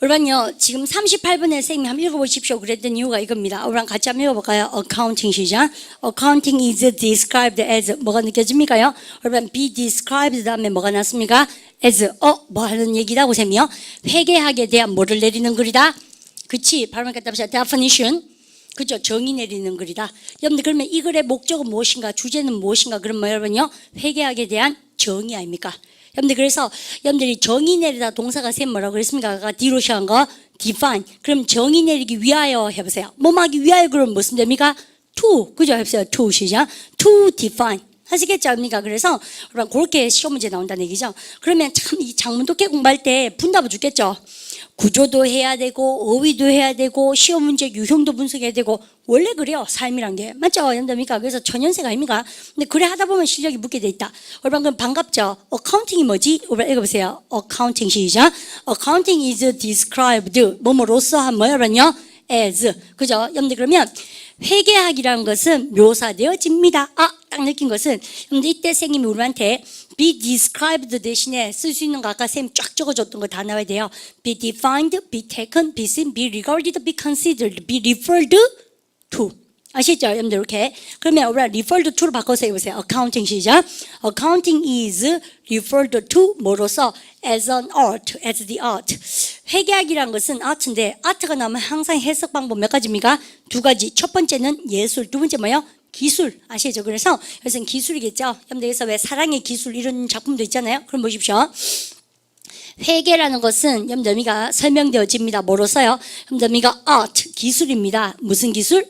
여러분요 지금 38분에 선생님이 한번 읽어보십시오 그랬던 이유가 이겁니다. 여러분 같이 한번 읽어볼까요? Accounting 시작. Accounting is described as 뭐가 느껴집니까요? 여러분 be described 다음에 뭐가 났습니까? as 뭐 하는 얘기다고 쌤이요? 회계학에 대한 뭐를 내리는 글이다? 그치 발음 갖다 보세요. definition 그죠? 정의 내리는 글이다. 여러분들 그러면 이 글의 목적은 무엇인가? 주제는 무엇인가? 그럼 뭐 여러분요? 회계학에 대한 정의 아닙니까? 여러분들 그래서 여러분들이 정의 내리다 동사가 쌤 뭐라고 그랬습니까? 아까 뒤로 시작한 거 define. 그럼 정의 내리기 위하여 해보세요. 뭐하기 위하여 그럼 무슨 됩니까? to 그죠? 해보세요. to 시작. to define 하시겠죠? 아닙니까? 그래서 여러분 그렇게 시험 문제 나온다는 얘기죠. 그러면 참 이 작문 독해 공부할 때 분답을 주겠죠. 구조도 해야 되고 어휘도 해야 되고 시험 문제 유형도 분석해야 되고 원래 그래요 삶이란 게 맞죠? 여러분들입니까? 그래서 천연세가 아닙니까? 근데 그래 하다 보면 실력이 붙게 돼 있다. 여러분 그럼 반갑죠? 어카운팅이 뭐지? 여러분 읽어보세요. 어카운팅 시작. Accounting is described 뭐뭐로서 한 뭐야면요? as 그죠? 여러분들 그러면 회계학이라는 것은 묘사되어집니다. 딱 느낀 것은 여러분들 이때 선생님이 우리한테 be described 대신에 쓸 수 있는 거 아까 쌤 쫙 적어줬던 거 다 나와야 돼요. be defined, be taken, be seen, be regarded, be considered, be referred to 아시죠? 여러분들 이렇게 그러면 우리가 referred to로 바꿔서 해보세요. accounting 시작. accounting is referred to 뭐로서 as an art, as the art. 회계학이란 것은 art인데 art가 나오면 항상 해석 방법 몇 가지입니까? 두 가지. 첫 번째는 예술, 두 번째 뭐예요? 기술 아시죠? 그래서 여기서는 기술이겠죠. 여러분들 그래서 왜 사랑의 기술 이런 작품도 있잖아요. 그럼 보십시오. 회계라는 것은 여러분들미가 설명되어집니다. 뭐로서요? 여러분들미가 art 기술입니다. 무슨 기술?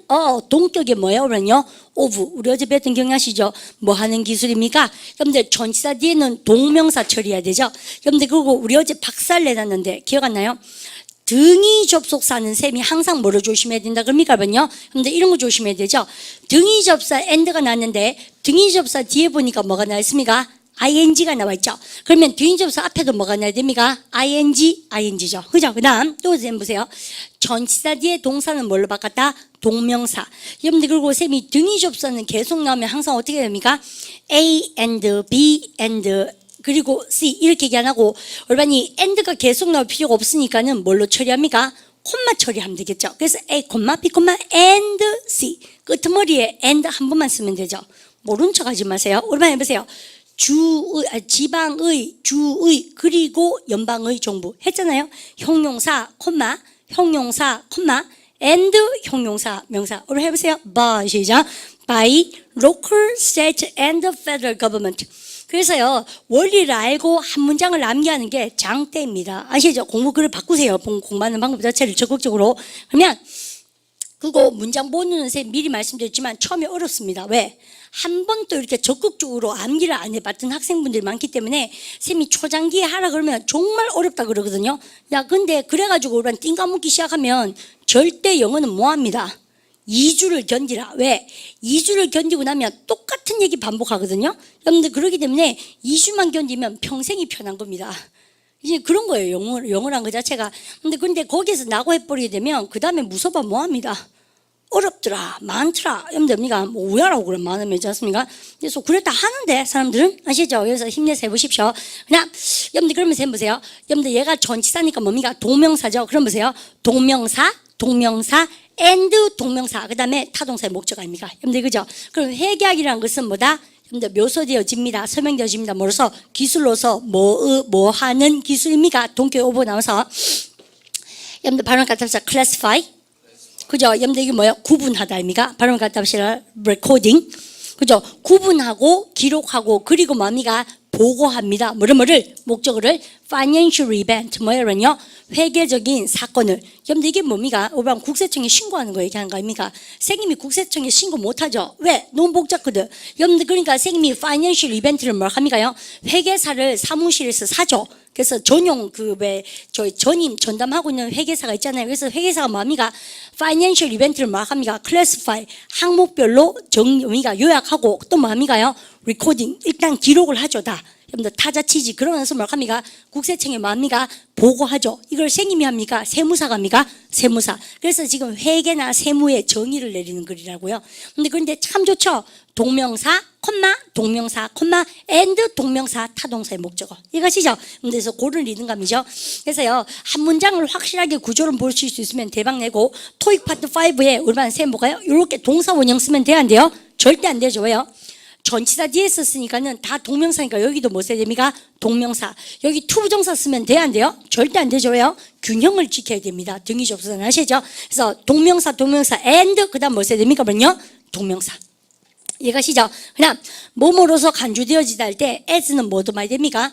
동격이 뭐예요? 그러면요. of 우리 어제 배웠던 기억나시죠? 뭐 하는 기술입니까? 여러분들 전치사 뒤에는 동명사 처리해야 되죠. 여러분들 그리고 우리 어제 박살 내놨는데 기억 안 나요? 등위 접속사는 셈이 항상 뭐를 조심해야 된다 그럽니까? 여러분요. 근데 이런 거 조심해야 되죠. 등위 접사 and가 나왔는데 등위 접사 뒤에 보니까 뭐가 나와 있습니까? ing가 나와 있죠. 그러면 등위 접사 앞에도 뭐가 나와야 됩니까? ing죠. 그죠? 그 다음 또 보세요. 전치사 뒤에 동사는 뭘로 바꿨다? 동명사. 여러분들 그리고 쌤이 등위 접사는 계속 나오면 항상 어떻게 됩니까? A and B and 그리고 C 이렇게 얘기 안 하고 여러분이 and가 계속 나올 필요가 없으니까는 뭘로 처리합니까? 콤마 처리하면 되겠죠. 그래서 A, B, and C 끝머리에 and 한 번만 쓰면 되죠. 모른 척 하지 마세요. 여러분 해보세요. 지방의, 주의, 그리고 연방의 정부 했잖아요. 형용사, 형용사, and 형용사, 명사. 여러분 해보세요. by 시작. by local, state, and federal government. 그래서요 원리를 알고 한 문장을 암기하는 게 장대입니다. 아시죠? 공부 글을 바꾸세요. 공부하는 방법 자체를 적극적으로. 그러면 그거 문장 보는 쌤 미리 말씀드렸지만 처음에 어렵습니다. 왜? 한 번도 이렇게 적극적으로 암기를 안 해봤던 학생분들이 많기 때문에 쌤이 초장기에 하라 그러면 정말 어렵다 그러거든요. 야 근데 그래가지고 우리가 띵까먹기 시작하면 절대 영어는 뭐합니다. 2주를 견디라. 왜? 2주를 견디고 나면 똑같은 얘기 반복하거든요. 여러분들 그러기 때문에 2주만 견디면 평생이 편한 겁니다. 이제 그런 거예요. 영어란 그 자체가. 근데 거기에서 나고 해버리게 되면 그 다음에 무서워 뭐합니다. 어렵더라, 많더라, 여러분들, 뭐 우야라고 그러면 많으면 않습니까? 그래서 그랬다 하는데, 사람들은, 아시죠? 그래서 힘내서 해보십시오. 그냥, 여러분들, 그러면서 해보세요. 여러분들, 얘가 전치사니까 뭡니까? 동명사죠? 그럼 보세요. 동명사, and 동명사, 그 다음에 타동사의 목적 아닙니까? 여러분들, 그죠? 그럼 회계학이라는 것은 뭐다? 여러분들, 묘사되어집니다. 설명되어집니다. 뭐로서? 기술로서 뭐 하는 기술입니까? 동교 오버 나와서. 여러분들, 발음 갖다 합시다. classify. 그죠? 여러분들 이게 뭐예요? 구분하다 아닙니까? 발음 갖다 합시다. recording. 그죠? 구분하고 기록하고 그리고 뭡니까? 보고합니다. 뭐를 목적어를 financial event 뭐예요? 회계적인 사건을. 여러분들 이게 뭡니까? 오방 국세청에 신고하는 거 얘기하는 거 아닙니까? 선생님이 국세청에 신고 못하죠. 왜? 너무 복잡거든. 여러분들 그러니까 선생님이 financial event를 뭘 합니까요? 회계사를 사무실에서 사죠. 그래서 전용 저희 전임 전담하고 있는 회계사가 있잖아요. 그래서 회계사가 뭡니까? financial event를 뭐 합니까? classify 항목별로 정의가 요약하고 또 뭡니까요? recording 일단 기록을 하죠 다. 여러분들 타자치지 그러면서 뭘 합니까? 국세청에 뭡니까? 보고하죠. 이걸 선생님이 합니까? 세무사가 합니까? 세무사. 그래서 지금 회계나 세무의 정의를 내리는 글이라고요. 그런데 참 좋죠. 동명사, 동명사, and 동명사, 타동사의 목적어. 이해가시죠? 그래서 고른 리듬감이죠. 그래서요, 한 문장을 확실하게 구조를 보실 수 있으면 대박 내고, 토익 파트 5에 우리 반 쌤 뭐가요? 이렇게 동사 원형 쓰면 돼야 안 돼요? 절대 안 되죠. 왜요? 전치사 뒤에 썼으니까는 다 동명사니까 여기도 뭐 써야 됩니까? 동명사. 여기 투부정사 쓰면 돼야 안 돼요? 절대 안 되죠. 왜요? 균형을 지켜야 됩니다. 등이 접수는 아시죠? 그래서 동명사, and 그 다음 뭐 써야 됩니까? 뭐요? 동명사. 이해가시죠? 그냥 몸으로서 간주되어지다 할 때 as는 뭐도 많이 됩니까?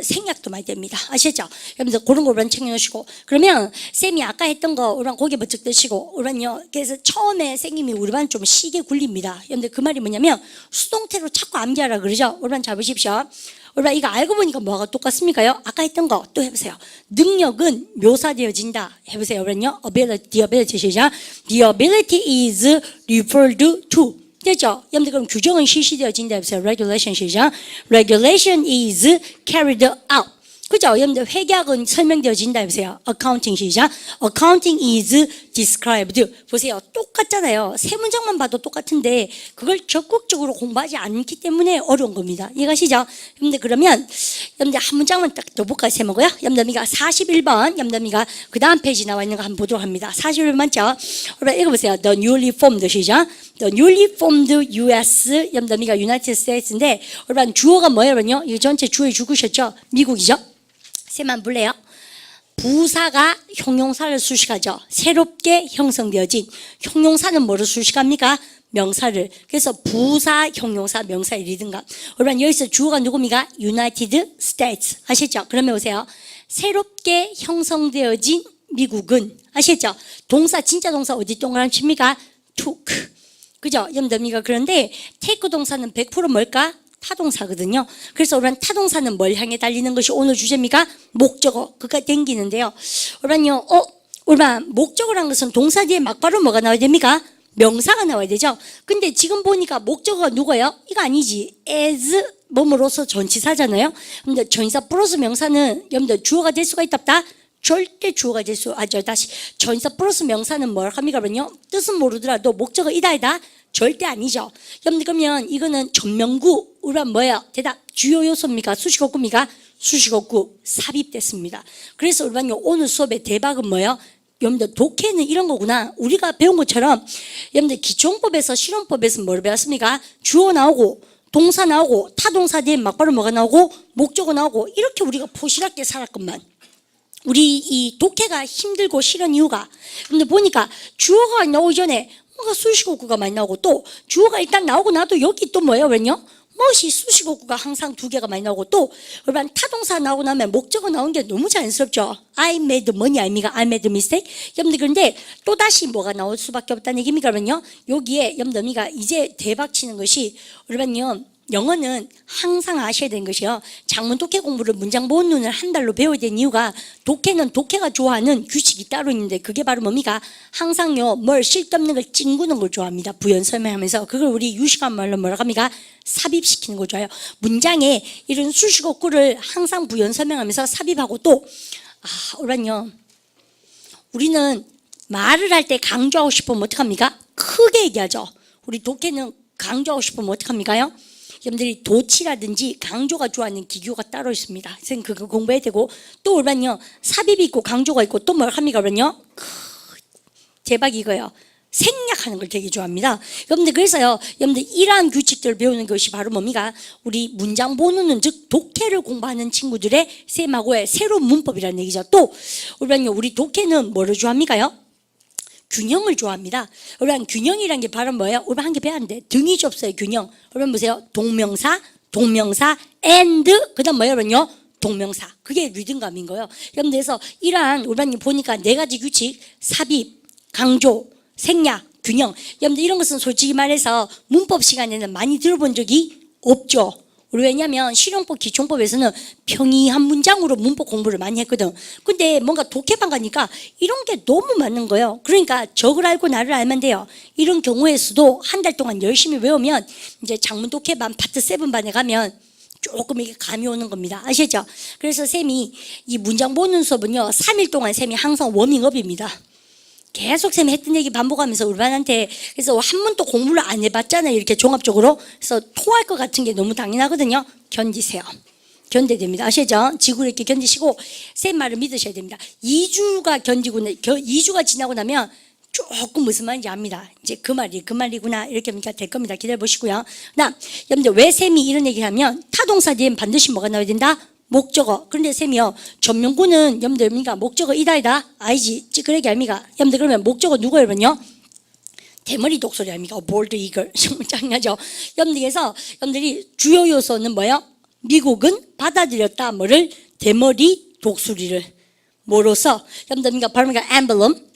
생략도 많이 됩니다. 아시죠? 여러분들 그런 거 우선 챙겨놓으시고 그러면 쌤이 아까 했던 거 우선 고개 번쩍 드시고 우선요 그래서 처음에 쌤님이 우리 반 좀 시계 굴립니다. 여러분들 그 말이 뭐냐면 수동태로 자꾸 암기하라 그러죠? 우리 반 잘 보십시오. 우리 반 이거 알고 보니까 뭐가 똑같습니까요? 아까 했던 거 또 해보세요. 능력은 묘사되어진다. 해보세요. 우선요 the ability 시작. The ability is referred to. 되죠? 여러분들 그럼 규정은 실시되어진다 해보세요. regulation 시작. regulation is carried out. 그죠? 여러분들 회계학은 설명되어진다 해보세요. accounting 시작. accounting is described. 보세요. 똑같잖아요. 세 문장만 봐도 똑같은데 그걸 적극적으로 공부하지 않기 때문에 어려운 겁니다. 이해가시죠? 여러분들 그러면 여러분들 한 문장만 딱 더 볼까요? 세모고요. 여러분들미가 41번 여러분들미가 그 다음 페이지 나와 있는 거 한번 보도록 합니다. 41번 맞죠? 여러분 읽어보세요. The newly formed 시작. The newly formed US 여러분들미가 United States인데 여러분 주어가 뭐예요? 여러분요? 이 전체 주어에 죽으셨죠? 미국이죠? 쌤만 볼래요? 부사가 형용사를 수식하죠. 새롭게 형성되어진 형용사는 뭐를 수식합니까? 명사를. 그래서 부사, 형용사, 명사의 리듬감. 여러분 여기서 주어가 누굽니까? United States. 아시죠? 그러면 보세요. 새롭게 형성되어진 미국은 아시죠? 동사 진짜 동사 어디 동그라미 칩니까? took. 그죠? 여러분들 그런데 take 동사는 100% 뭘까? 타동사거든요. 그래서 우리는 타동사는 뭘 향해 달리는 것이 오늘 주제입니까? 목적어. 그가 땡기는데요. 우리는요, 우리는 목적어란 것은 동사 뒤에 막바로 뭐가 나와야 됩니까? 명사가 나와야 되죠. 근데 지금 보니까 목적어가 누구예요? 이거 아니지. as 몸으로서 전치사잖아요. 근데 전치사 플러스 명사는 여러분들 주어가 될 수가 있답다? 절대 주어가 될 수, 다시. 전치사 플러스 명사는 뭘 합니까? 그러면요. 뜻은 모르더라도 목적어 이다. 절대 아니죠. 여러분들 그러면 이거는 전명구 우리가 뭐예요? 대답 주요 요소입니까? 수식어구입니까? 수식어구 삽입됐습니다. 그래서 우리가 오늘 수업의 대박은 뭐예요? 여러분들 독해는 이런 거구나. 우리가 배운 것처럼 여러분들 기초법에서 실용법에서 뭘 배웠습니까? 주어 나오고 동사 나오고 타동사 뒤에 막바로 뭐가 나오고 목적어 나오고 이렇게 우리가 포실하게 살았건만 우리 이 독해가 힘들고 싫은 이유가 근데 보니까 주어가 나오기 전에 뭔가 수식어구가 많이 나오고 또 주어가 일단 나오고 나도 여기 또 뭐예요? 왜요? 무엇이 수식어구가 항상 두 개가 많이 나오고 또 여러분 타동사 나오고 나면 목적어 나온 게 너무 자연스럽죠. I made money 아닙니까? I made mistake. 여러분들 그런데 또 다시 뭐가 나올 수밖에 없다는 얘기입니까? 그러면요 여기에 여러분들 이제 대박 치는 것이 여러분요 영어는 항상 아셔야 되는 것이요. 작문 독해 공부를 문장 본문을 한 달로 배워야 되는 이유가 독해는 독해가 좋아하는 규칙이 따로 있는데 그게 바로 뭡니까? 항상요 뭘 쓸데없는 걸 찡구는 걸 좋아합니다. 부연 설명하면서 그걸 우리 유식한 말로 뭐라고 합니까? 삽입시키는 걸 좋아해요. 문장에 이런 수식어구를 항상 부연 설명하면서 삽입하고 또 오란요 우리는 말을 할 때 강조하고 싶으면 어떡합니까? 크게 얘기하죠. 우리 독해는 강조하고 싶으면 어떡합니까요? 여러분들이 도치라든지 강조가 좋아하는 기교가 따로 있습니다. 선생님 그거 공부해야 되고 또 그러면요 삽입이 있고 강조가 있고 또 뭘 합니까? 그러면요 대박 이거요. 생략하는 걸 되게 좋아합니다. 여러분들 그래서요 여러분들 이러한 규칙들을 배우는 것이 바로 뭡니까? 우리 문장 보는 즉 독해를 공부하는 친구들의 쌤하고의 새로운 문법이라는 얘기죠. 또 그러면요 우리 독해는 뭐를 좋아합니까요? 균형을 좋아합니다. 여러분 균형이란 게 바로 뭐예요? 우리 한 개 배웠는데 등이 접수의 균형. 여러분 보세요. 동명사, and 그다음 뭐예요? 여러분요? 동명사. 그게 리듬감인 거예요. 여러분 그래서 이러한 우리 보니까 네 가지 규칙, 삽입, 강조, 생략, 균형. 여러분들 이런 것은 솔직히 말해서 문법 시간에는 많이 들어본 적이 없죠. 우리 왜냐하면 실용법, 기초법에서는 평이한 문장으로 문법 공부를 많이 했거든. 근데 뭔가 독해방 가니까 이런 게 너무 많은 거예요. 그러니까 적을 알고 나를 알면 돼요. 이런 경우에서도 한 달 동안 열심히 외우면 이제 작문 독해반 파트 7반에 가면 조금 이게 감이 오는 겁니다. 아시죠? 그래서 쌤이 이 문장 보는 수업은요 3일 동안 쌤이 항상 워밍업입니다. 계속 쌤이 했던 얘기 반복하면서 우리반한테 그래서 한 번도 공부를 안 해봤잖아요. 이렇게 종합적으로. 그래서 토할 것 같은 게 너무 당연하거든요. 견디세요. 견뎌야 됩니다. 아시죠? 지구를 이렇게 견디시고 쌤 말을 믿으셔야 됩니다. 2주가 견디고 2주가 지나고 나면 조금 무슨 말인지 압니다. 이제 그 말이구나 이렇게 될 겁니다. 기다려보시고요. 그다음 여러분들 왜 쌤이 이런 얘기를 하면 타동사 뒤엔 반드시 뭐가 나와야 된다? 목적어. 그런데 쌤이요 전명구는 여러분들 목적어 이다이다 아니지 찌끄레기 아닙니까? 여러분들 그러면 목적어 누구예요? 여러분요? 대머리 독수리 아닙니까? 볼드 이글 정말 짱나죠. 여러분들께서 여러분들이 주요 요소는 뭐예요? 미국은 받아들였다 뭐를? 대머리 독수리를 뭐로서 여러분들 바로 엠블럼.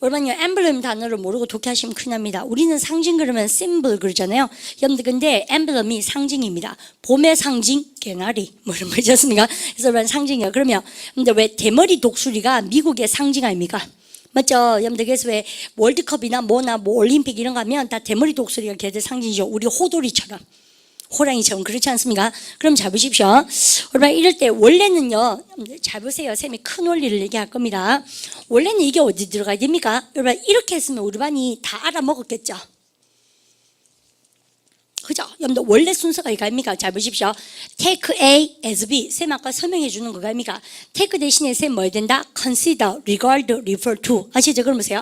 얼마나 엠블럼 단어를 모르고 독해하시면 큰일 납니다. 우리는 상징 그러면 심볼 그러잖아요. 여러분들 근데 엠블럼이 상징입니다. 봄의 상징 개나리 뭐 이런 거 있었습니까? 그래서 그런 상징이에요. 그러면 근데 왜 대머리 독수리가 미국의 상징 아닙니까? 맞죠? 여러분들 그래서 왜 월드컵이나 뭐 올림픽 이런 거 하면 다 대머리 독수리가 걔들 상징이죠. 우리 호돌이처럼. 호랑이처럼 그렇지 않습니까? 그럼 잘 보십시오. 여러분 이럴 때 원래는요 잘 보세요. 쌤이 큰 원리를 얘기할 겁니다. 원래는 이게 어디 들어가야 됩니까? 여러분 이렇게 했으면 우리 반이 다 알아먹었겠죠. 그죠? 여러분들 원래 순서가 이거 아닙니까? 잘 보십시오. Take A as B. 쌤 아까 설명해 주는 거가 아닙니까? Take 대신에 쌤 뭐 해야 된다? Consider, regard, refer to. 아시죠? 그럼 보세요.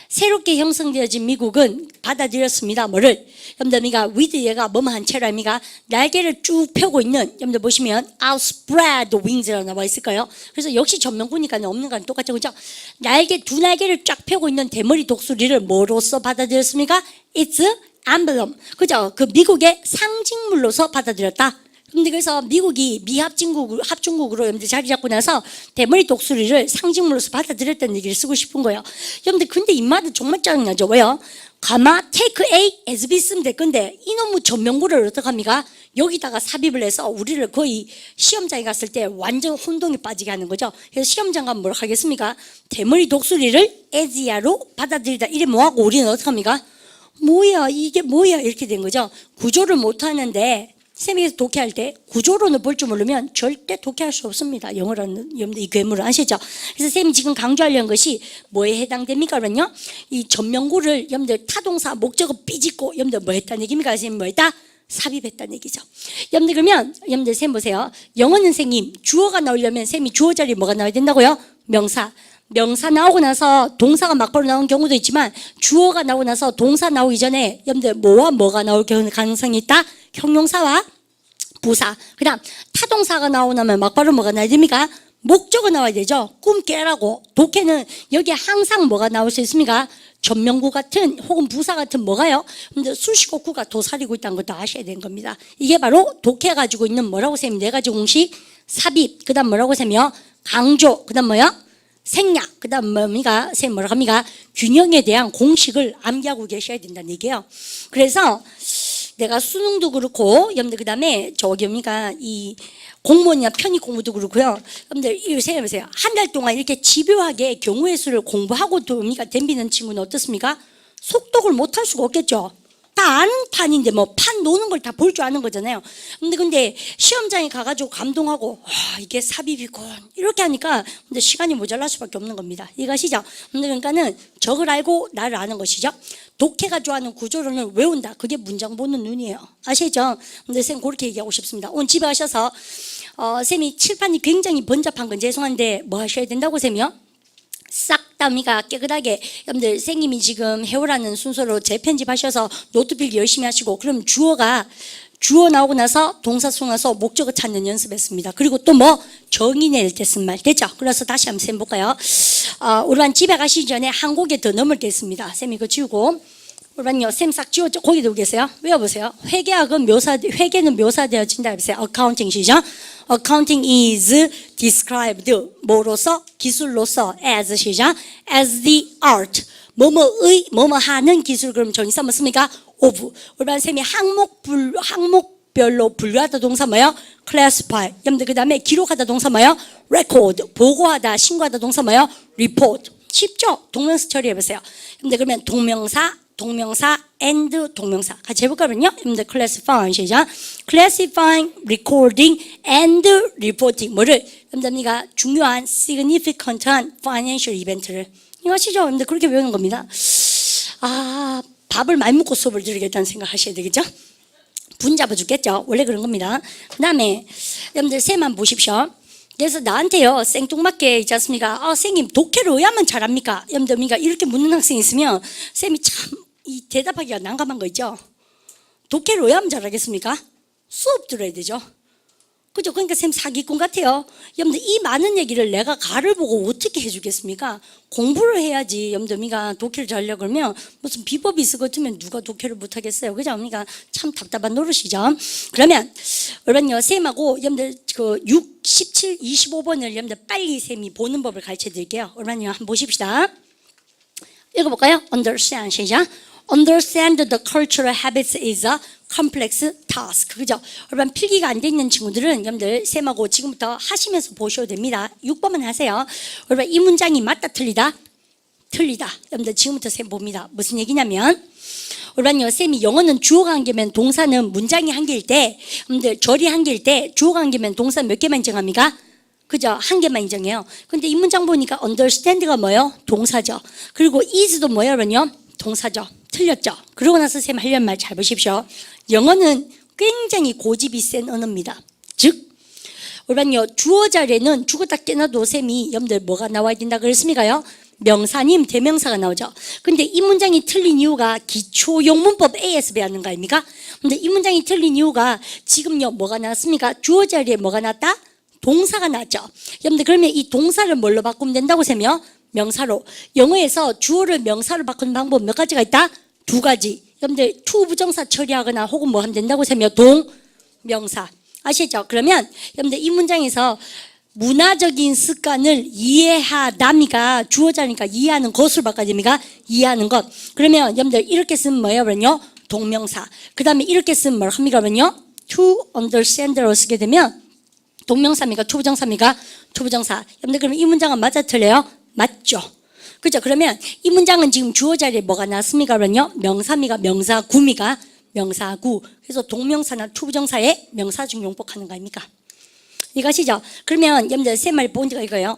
새롭게 형성되어진 미국은 받아들였습니다. 뭐를? 여러분들 with 얘가 뭐뭐 한 채로 아닙니까? 날개를 쭉 펴고 있는 여러분들 보시면 outspread wings라고 나와 있을까요? 그래서 역시 전명구니까 없는 건 똑같죠. 그죠? 두 날개를 쫙 펴고 있는 대머리 독수리를 뭐로서 받아들였습니까? It's emblem. 그죠? 그 미국의 상징물로서 받아들였다. 근데 그래서 미국이 합중국으로 여러분들 자리 잡고 나서 대머리 독수리를 상징물로서 받아들였다는 얘기를 쓰고 싶은 거예요. 여러분들 근데 이 말은 정말 짜증나죠. 왜요? 가마 take A as B 쓰면 될 건데 이놈의 전명구를 어떡합니까? 여기다가 삽입을 해서 우리를 거의 시험장에 갔을 때 완전 혼동에 빠지게 하는 거죠. 그래서 시험장 가면 뭘 하겠습니까? 대머리 독수리를 as야로 받아들이다. 이래 뭐하고 우리는 어떡합니까? 뭐야 이게 뭐야 이렇게 된 거죠. 구조를 못하는데 쌤이 독해할 때 구조론을 볼 줄 모르면 절대 독해할 수 없습니다. 영어라는 여러분들 이 괴물을 아시죠? 그래서 쌤이 지금 강조하려는 것이 뭐에 해당됩니까? 그러면요 이 전명구를 여러분들 타동사 목적어 삐짓고 여러분들 뭐 했다는 얘기입니까? 쌤이 뭐 했다? 삽입했다는 얘기죠. 여러분들 그러면 여러분들 쌤 보세요. 영어는 선생님 주어가 나오려면 쌤이 주어 자리에 뭐가 나와야 된다고요? 명사 나오고 나서 동사가 막바로 나온 경우도 있지만 주어가 나오고 나서 동사 나오기 전에 여러분들 뭐와 뭐가 나올 가능성이 있다? 형용사와 부사. 그 다음 타동사가 나오고 나면 막바로 뭐가 나야 됩니까? 목적어 나와야 되죠. 꿈 깨라고. 독해는 여기에 항상 뭐가 나올 수 있습니까? 전명구 같은 혹은 부사 같은 뭐가요? 근데 수식어구가 도사리고 있다는 것도 아셔야 되는 겁니다. 이게 바로 독해 가지고 있는 뭐라고 쌤이 네 가지 공식 삽입. 그 다음 뭐라고 쌤이요? 강조. 그 다음 뭐요? 생략. 그 다음 뭡니까? 쌤 뭐라고 합니까? 균형에 대한 공식을 암기하고 계셔야 된다는 얘기예요. 그래서 내가 수능도 그렇고 여러분들 그다음에 저기 뭡니까 이 공무원이나 편입 공부도 그렇고요. 여러분들 이거 생각해보세요. 한 달 동안 이렇게 집요하게 경우의 수를 공부하고 뭡니까 덤비는 친구는 어떻습니까? 속독을 못할 수가 없겠죠. 다 아는 판인데 뭐 판 노는 걸 다 볼 줄 아는 거잖아요. 근데 시험장에 가가지고 감동하고 이게 삽입이군 이렇게 하니까 근데 시간이 모자랄 수밖에 없는 겁니다. 이해가시죠? 그러니까는 적을 알고 나를 아는 것이죠. 독해가 좋아하는 구조론을 외운다. 그게 문장 보는 눈이에요. 아시죠? 근데 쌤 그렇게 얘기하고 싶습니다. 오늘 집에 가셔서 쌤이 칠판이 굉장히 번잡한 건 죄송한데 뭐 하셔야 된다고 쌤이요? 싹 다 우리가 깨끗하게 여러분들 선생님이 지금 해오라는 순서로 재편집하셔서 노트필기 열심히 하시고 그럼 주어 나오고 나서 동사 쓰고 나서 목적어 찾는 연습했습니다. 그리고 또 뭐 정의 낼 때 쓴 말 됐죠? 그래서 다시 한번 쌤 볼까요? 우리반 집에 가시기 전에 한 곡에 더 넘을 때 있습니다. 쌤 이거 지우고 우리반요 쌤 싹 지웠죠? 거기 두고 계세요? 외워보세요. 회계학은 회계는 묘사되어진다 해보세요. accounting 시죠? Accounting is described 뭐로서 기술로서 as 시작 as the art 뭐뭐의 뭐뭐 하는 기술 그럼 전치사 한번 씁니까? of 우리 쌤이 항목별로 분류하다 동사 뭐요? classify 여러분들 그 다음에 기록하다 동사 뭐요? record 보고하다 신고하다 동사 뭐요? report 쉽죠? 동명사 처리해보세요. 여러분들 그러면 동명사 and 동명사 같이 해볼까요? 여러분들 classify 시작 classifying, recording and reporting 뭐를 여러분들 중요한 significant한 financial 이벤트를 이거 아시죠? 여러분들 그렇게 배우는 겁니다. 밥을 많이 먹고 수업을 들으겠다는 생각하셔야 되겠죠? 분 잡아주겠죠? 원래 그런 겁니다. 그 다음에 여러분들 쌤만 보십시오. 그래서 나한테요 생뚱맞게 있지 않습니까? 선생님 독해를 왜하면 잘합니까? 여러분들 이렇게 묻는 학생이 있으면 쌤이 참 이 대답하기가 난감한 거 있죠? 독해를 왜 하면 잘하겠습니까? 수업 들어야 되죠. 그죠? 그러니까 쌤 사기꾼 같아요. 여러분들 이 많은 얘기를 내가 가를 보고 어떻게 해주겠습니까? 공부를 해야지. 여러분들 독해를 잘하려고 그러면 무슨 비법이 있을 것 같으면 누가 독해를 못하겠어요. 그죠? 참 답답한 노릇이죠. 그러면 여러분요 쌤하고 여러분들 그 6, 17, 25번을 여러분들 빨리 쌤이 보는 법을 가르쳐 드릴게요. 여러분요 한번 보십시다. 읽어볼까요? Understand 시작. Understand the cultural habits is a complex task. 그죠? 여러분 필기가 안 돼 있는 친구들은 여러분들 쌤하고 지금부터 하시면서 보셔도 됩니다. 6번만 하세요. 여러분 이 문장이 맞다 틀리다? 틀리다. 여러분들 지금부터 쌤 봅니다. 무슨 얘기냐면 여러분요 쌤이 영어는 주어가 한 개면 동사는 문장이 한 개일 때 여러분들 절이 한 개일 때 주어가 한 개면 동사 몇 개만 인정합니까? 그죠? 한 개만 인정해요. 근데 이 문장 보니까 understand가 뭐예요? 동사죠. 그리고 is도 뭐예요, 여러분요? 동사죠. 틀렸죠? 그러고 나서 쌤 하려는 말 잘 보십시오. 영어는 굉장히 고집이 센 언어입니다. 즉, 여러분요 주어 자리에는 죽었다 깨어나도 쌤이 여러분들 뭐가 나와야 된다 그랬습니까요? 명사님, 대명사가 나오죠. 근데 이 문장이 틀린 이유가 기초용문법 A에서 배웠는 거 아닙니까? 근데 이 문장이 틀린 이유가 지금요 뭐가 나왔습니까? 주어 자리에 뭐가 나왔다? 동사가 나왔죠. 여러분들 그러면 이 동사를 뭘로 바꾸면 된다고 쌤이요? 명사로. 영어에서 주어를 명사로 바꾸는 방법 몇 가지가 있다? 두 가지. 여러분들 to 부정사 처리하거나 혹은 뭐 하면 된다고 쌤이요? 동명사. 아시죠? 그러면 여러분들 이 문장에서 문화적인 습관을 이해하다미가 주어 자리니까 이해하는 것으로 바꿔야 됩니까? 이해하는 것. 그러면 여러분들 이렇게 쓰면 뭐예요? 그러면요? 동명사. 그 다음에 이렇게 쓰면 뭘 합니까? 그러면요? to understand로 쓰게 되면 동명사입니까? 초부정사입니까? 초부정사. 여러분들 그러면 이 문장은 맞아 틀려요? 맞죠? 그죠? 그러면 이 문장은 지금 주어 자리에 뭐가 나왔습니까? 그러면요? 명사입니까? 명사구입니까? 명사구. 그래서 동명사나 초부정사에 명사 중 용법하는 거 아닙니까? 이것이죠? 그러면 여러분들 세 말 본드가 이거예요.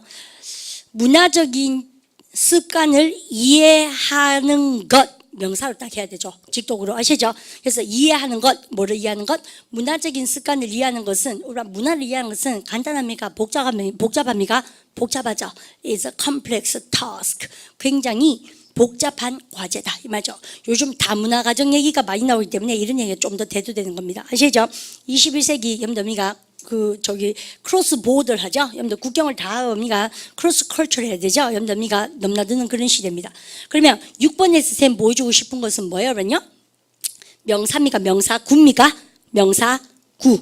문화적인 습관을 이해하는 것. 명사로 딱 해야 되죠. 직독으로 아시죠? 그래서 이해하는 것, 뭐를 이해하는 것? 문화적인 습관을 이해하는 것은 우리가 문화를 이해하는 것은 간단합니까? 복잡합니까? 복잡하죠. It's a complex task. 굉장히 복잡한 과제다 이 말이죠. 요즘 다문화 가정 얘기가 많이 나오기 때문에 이런 얘기가 좀 더 대두되는 겁니다. 아시죠? 21세기 여러분들 크로스 보더를 하죠. 여러분들 국경을 다 우리가 크로스 컬처를 해야 되죠. 여러분들 넘나드는 그런 시대입니다. 그러면 6번에서 쌤 보여주고 싶은 것은 뭐예요? 그러면요? 명사입니까? 명사구입니까? 명사구.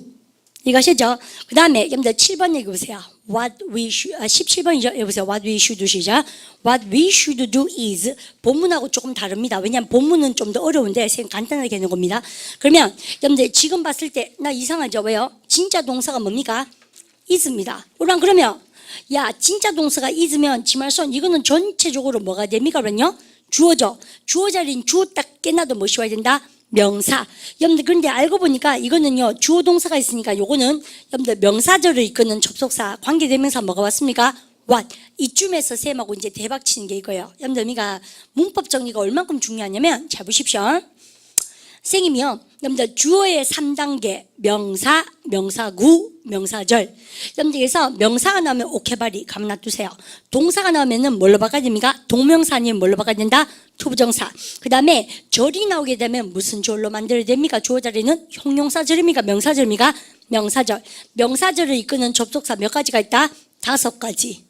이것이죠. 그 다음에 여러분들 7번 읽어보세요. what we should 17번이죠. 여보세요. What we should do 시작. What we should do is 본문하고 조금 다릅니다. 왜냐하면 본문은 좀 더 어려운데 간단하게 하는 겁니다. 그러면 여러분들 지금 봤을 때 나 이상하죠? 왜요? 진짜 동사가 뭡니까? is입니다. 그러면 야 진짜 동사가 is면 지말손 이거는 전체적으로 뭐가 됩니까? 그러면요 주어죠. 주어 자리인 주어 딱 깨놔도 뭐 씌워야 된다? 명사. 여러분들 그런데 알고 보니까 이거는요 주어 동사가 있으니까 요거는 여러분들 명사절을 이끄는 접속사 관계대명사 뭐가 왔습니까? what. 이쯤에서 쌤하고 이제 대박 치는 게 이거예요. 여러분들 우리가 문법 정리가 얼만큼 중요하냐면 잘 보십시오. 선생님이요 여러분들 주어의 3단계 명사, 명사구, 명사절. 여러분들께서 명사가 나오면 오케바리 가만 놔두세요. 동사가 나오면은 뭘로 바꿔야 됩니까? 동명사 아니면 뭘로 바꿔야 된다? 투부정사. 그 다음에 절이 나오게 되면 무슨 절로 만들어야 됩니까? 주어 자리는 형용사절입니까? 명사절입니까? 명사절. 명사절을 이끄는 접속사 몇 가지가 있다? 5가지.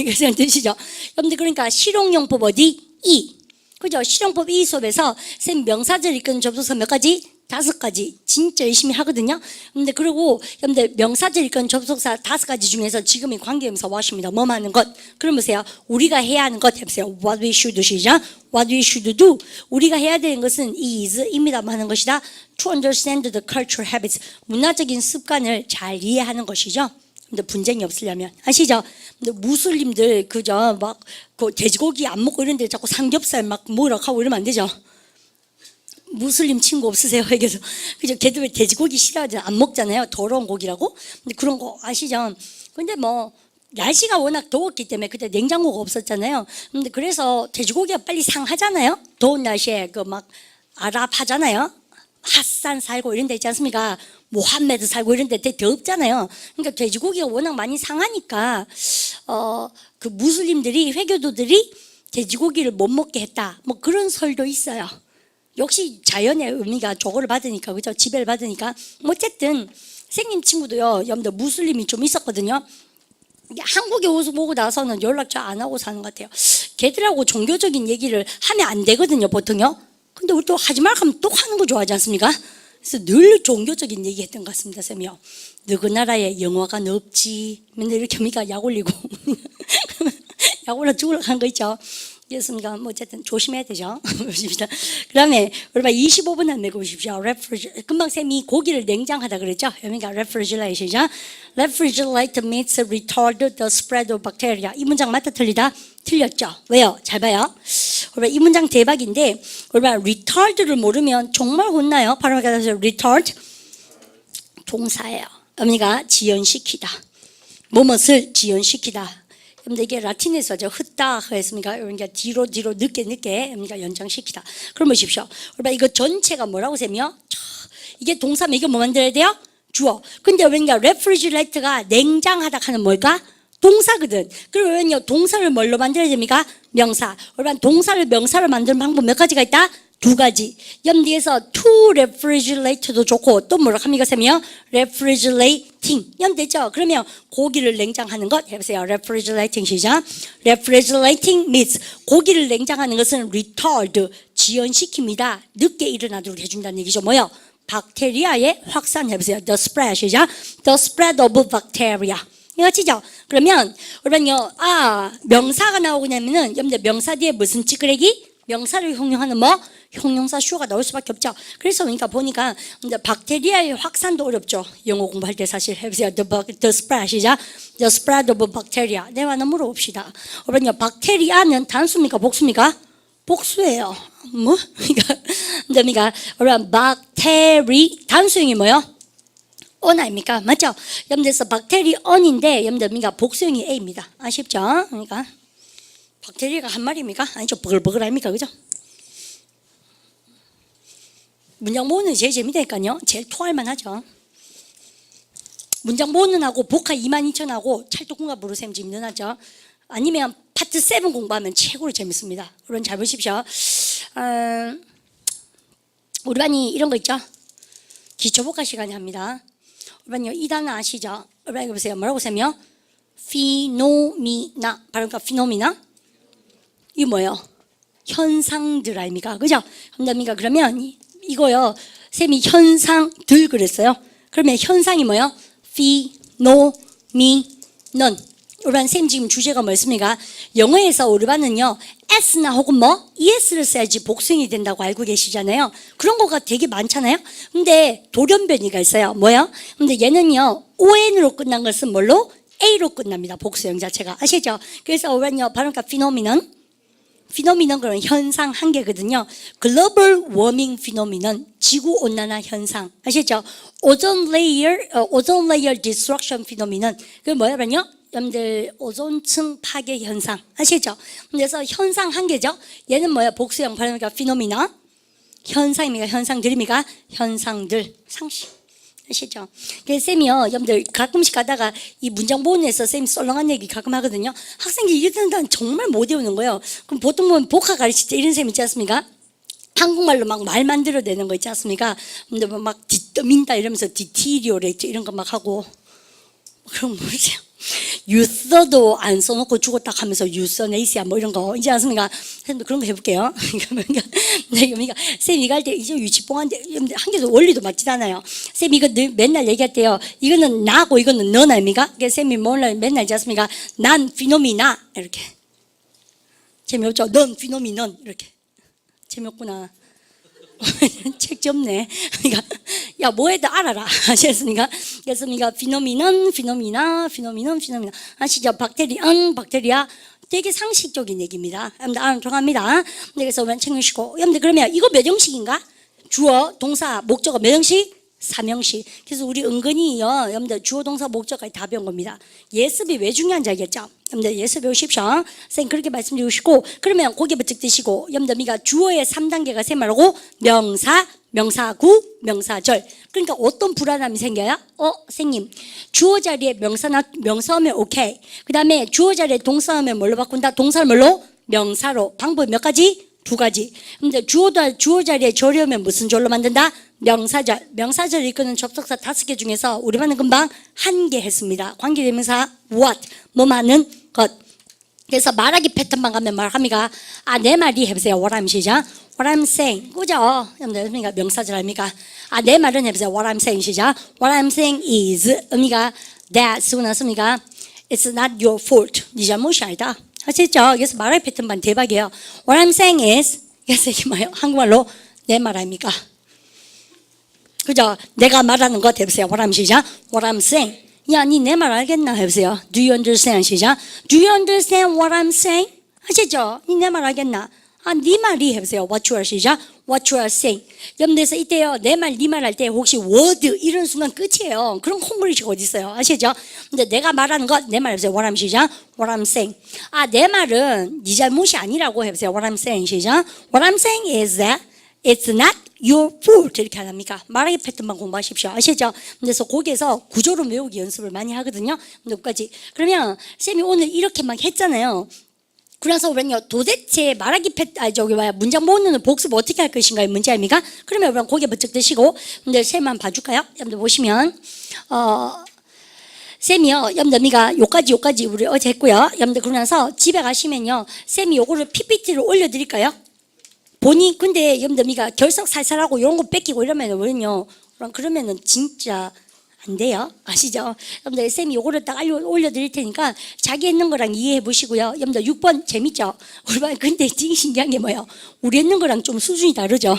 이거 드시죠? 여러분들 그러니까 실용용법 어디? 이. 그죠? 실용법 이 수업에서 쌤 명사절 이끄는 접속사 몇 가지? 5가지. 진짜 열심히 하거든요. 근데 그리고 여러분들 명사절 이끄는 접속사 5가지 중에서 지금이 관계대명사 what입니다. 뭐 하는 것? 그럼 보세요. 우리가 해야 하는 것 해보세요. What we should do 시작. What we should do. 우리가 해야 되는 것은 is입니다. 뭐 하는 것이다? To understand the cultural habits. 문화적인 습관을 잘 이해하는 것이죠. 근데 분쟁이 없으려면 아시죠? 근데 무슬림들 그저 막 그 돼지고기 안 먹고 이런데 자꾸 삼겹살 막 먹으라고 하고 이러면 안 되죠. 무슬림 친구 없으세요? 그래서 그죠? 걔들 왜 돼지고기 싫어하지 안 먹잖아요. 더러운 고기라고. 근데 그런 거 아시죠? 근데 뭐 날씨가 워낙 더웠기 때문에 그때 냉장고가 없었잖아요. 근데 그래서 돼지고기가 빨리 상하잖아요. 더운 날씨에 그 막 아랍하잖아요. 핫산 살고 이런 데 있지 않습니까? 모함메드 살고 이런 데 되게 더럽잖아요. 그러니까 돼지고기가 워낙 많이 상하니까 그 무슬림들이 회교도들이 돼지고기를 못 먹게 했다. 뭐 그런 설도 있어요. 역시 자연의 의미가 저거를 받으니까 그죠? 지배를 받으니까 어쨌든 선생님 친구도요. 여러분들 무슬림이 좀 있었거든요. 한국에 오고 나서는 연락 잘 안 하고 사는 것 같아요. 걔들하고 종교적인 얘기를 하면 안 되거든요. 보통요. 근데 우리 또 하지 말고 하면 또 하는 거 좋아하지 않습니까? 그래서 늘 종교적인 얘기 했던 것 같습니다. 쌤이요. 너그 나라에 영화관 없지. 맨날 이렇게 하니까 약 올리고. 약 올라 죽으러 간 거 있죠. 그렇습니까? 뭐 어쨌든 조심해야 되죠. 그 다음에 여러분 25분 안 내고 보십시오. 금방 쌤이 고기를 냉장하다 그랬죠. 그러니까 refrigeration이죠. Refrigerate meats retard the spread of bacteria. 이 문장 맞다 틀리다? 틀렸죠. 왜요? 잘 봐요. 여러분 이 문장 대박인데 여러분 retard를 모르면 정말 혼나요. 바로 retard 동사예요. 의미가 지연시키다. 뭐뭇을 지연시키다. 근데 이게 라틴에서죠. 흩다 했습니까? 그러니까 뒤로 늦게 그러니까 연장시키다. 그럼 보십시오. 여러분 이거 전체가 뭐라고 셈이요? 이게 동사면 이게 뭐 만들어야 돼요? 주어. 근데 왜냐 refrigerate가 냉장하다 하는 뭘까? 동사거든. 그러면 동사를 뭘로 만들어야 됩니까? 명사. 여러분 동사를 명사로 만드는 방법 몇 가지가 있다? 2가지. 염디에서 to refrigerate도 좋고 또 뭐라고 합니까 쌤이요? refrigerating. 염되죠? 그러면 고기를 냉장하는 것 해보세요. refrigerating 시작. refrigerating means 고기를 냉장하는 것은 retard 지연시킵니다. 늦게 일어나도록 해준다는 얘기죠. 뭐요? 박테리아의 확산 해보세요. the spread 시작. the spread of bacteria. 이거 아시죠? 그러면 여러분요 명사가 나오고 나면은 여러분들 명사 뒤에 무슨 찌끄레기? 명사를 형용하는 뭐? 형용사 슈가 나올 수밖에 없죠. 그래서 그러니까 보니까 박테리아의 확산도 어렵죠. 영어 공부할 때 사실 해보세요. The spread 시작. The spread of bacteria. 네, 하나 물어봅시다. 여러분요 박테리아는 단수입니까? 복수입니까? 복수예요. 뭐? 그러니까 여러분 박테리 단수형이 뭐요? on 아닙니까? 맞죠? 여러분들서 박테리언인데 여러분들 복수형이 A입니다. 아쉽죠? 그러니까 박테리아가 한 마리입니까? 아니죠. 버글버글 아닙니까? 그죠? 문장 모으는 제일 재밌다니까요. 제일 토할만 하죠. 문장 모으는 하고 복화 22,000하고 찰떡궁합 부르셈 힘들하죠. 아니면 파트 7 공부하면 최고로 재밌습니다. 여러분 잘 보십시오. 우리 반이 이런 거 있죠. 기초복화 시간에 합니다. 여러분요 이 단어 아시죠? 여러분 보세요. 뭐라고 쌤이요? 피노미나. 발음가 피노미나. 이게 뭐예요? 현상들 아닙니까? 그죠? 그러면 이거요. 쌤이 현상들 그랬어요. 그러면 현상이 뭐예요? 피노미나. me, 넌. 우리반 쌤 지금 주제가 뭐였습니까? 영어에서 우리 반은요 s나 혹은 뭐 es를 써야지 복수형이 된다고 알고 계시잖아요. 그런 거가 되게 많잖아요. 근데 돌연변이가 있어요. 뭐요? 근데 얘는요 on으로 끝난 것은 뭘로? a로 끝납니다. 복수형 자체가 아시죠? 그래서 우리는요 발음가 피노미넌 그런 현상 한 개거든요. 글로벌 워밍 피노미넌 지구 온난화 현상 아시죠? 오존 레이어 디스트럭션 피노미넌 그 뭐냐면요? 여러분들 오존층 파괴 현상 아시죠? 그래서 현상 한 개죠. 얘는 뭐야? 복수형 발음가 피노미나 현상입니까? 현상들입니까? 현상들 상식 아시죠? 그래서 쌤이요 여러분들 가끔씩 가다가 이 문장 보는에서 쌤이 썰렁한 얘기 가끔 하거든요. 학생들이 이런 건 정말 못 외우는 거예요. 그럼 보통 보면 복화 가르칠 때 이런 쌤 있지 않습니까? 한국말로 막 말 만들어내는 거 있지 않습니까? 근데 막 뒤떠민다 이러면서 디티리오레이트 이런 거 막 하고 그럼 모르세요? 유서도 안 써놓고 죽었다 하면서 유서네이시아 뭐 이런 거 있지 않습니까? 선생님도 그런 거 해볼게요. 그러니까 쌤 이거 할 때 이제 유치뽕한데 한 개도 원리도 맞지 않아요. 쌤 이거 맨날 얘기할 때요. 이거는 나고 이거는 넌 아닙니까? 그래서 쌤이 맨날 있지 않습니까? 난 피노미나 이렇게 재미없죠? 넌 피노미넌 이렇게 재미없구나. 책 접네. 그러니까 야 뭐해도 알아라 아시겠습니까? 그래서 피노미나 아시죠? 박테리아 되게 상식적인 얘기입니다. 여러분들 알아는 들어갑니다. 그래서 왼 챙기시고 여러분들 그러면 이거 몇 형식인가? 주어, 동사, 목적어 몇 형식? 3형식. 그래서 우리 은근히요 여러분들 주어, 동사, 목적어까지 다 배운 겁니다. 예습이 왜 중요한지 알겠죠? 여러분들 예습 배우십시오. 선생님 그렇게 말씀드리고 싶고 그러면 고개 버쩍 드시고 여러분들 주어의 3단계가 세 말하고 명사, 명사구, 명사절. 그러니까 어떤 불안함이 생겨요? 선생님 주어 자리에 명사 오면 오케이. 그 다음에 주어 자리에 동사 오면 뭘로 바꾼다? 동사를 뭘로? 명사로. 방법 몇 가지? 2가지. 근데 주어 자리에 절이 오면 무슨 절로 만든다? 명사절. 명사절 이끄는 접속사 5개 중에서 우리 반은 금방 1개 했습니다. 관계대명사 what 뭐 많은 것. 그래서 말하기 패턴만 가면 말합니까? 내 말이 해보세요. what I'm 시작. what I'm saying. 그죠? 여러분들 명사절 아닙니까? 내 말은 해보세요. what I'm saying 시작. what I'm saying is 의미가 that 쓰고 났습니까? It's not your fault. 네 잘못이 아니다. 아시죠? 그래서 말할 패턴만 대박이에요. What I'm saying is, 그래서 이게 뭐예요? 한국말로 내 말 아닙니까? 그죠? 내가 말하는 거 해보세요. What I'm 시작. What I'm saying. 야, 니 내 말 알겠나? 해보세요. Do you understand? 시작. Do you understand what I'm saying? 아시죠? 니 내 말 알겠나? 네 말이 해보세요. What you are 시작. What you are saying. 여러분들서 이때요. 내 말, 네 말 할 때 혹시 word 이런 순간 끝이에요. 그런 콩글리시가 어디 있어요? 아시죠? 근데 내가 말하는 것, 내 말 해보세요. What I'm 시작. What I'm saying. 내 말은 네 잘못이 아니라고 해보세요. What I'm saying 시작. What I'm saying is that it's not your fault. 이렇게 안 합니까? 말하기 패턴만 공부하십시오. 아시죠? 그래서 거기에서 구조로 외우기 연습을 많이 하거든요. 여기까지. 그러면 쌤이 오늘 이렇게 막 했잖아요. 그래서 우리는요 도대체 말하기 문장 모으는 복습 어떻게 할 것인가요? 문제 아닙니까? 그러면 우리는 고개 버쩍 드시고 여러분들 쌤만 봐줄까요? 여러분들 보시면 쌤이요 여러분들 요까지 우리 어제 했고요. 여러분들 그러고 나서 집에 가시면요 쌤이 요거를 PPT를 올려드릴까요? 근데 여러분들 결석 살살하고 이런 거 뺏기고 이러면 우리는요 그러면은 진짜 안 돼요. 아시죠? 여러분들 쌤이 요거를 딱 올려드릴 테니까 자기 했는 거랑 이해해 보시고요. 여러분들 6번 재밌죠? 근데 되게 신기한 게 뭐예요? 우리 했는 거랑 좀 수준이 다르죠?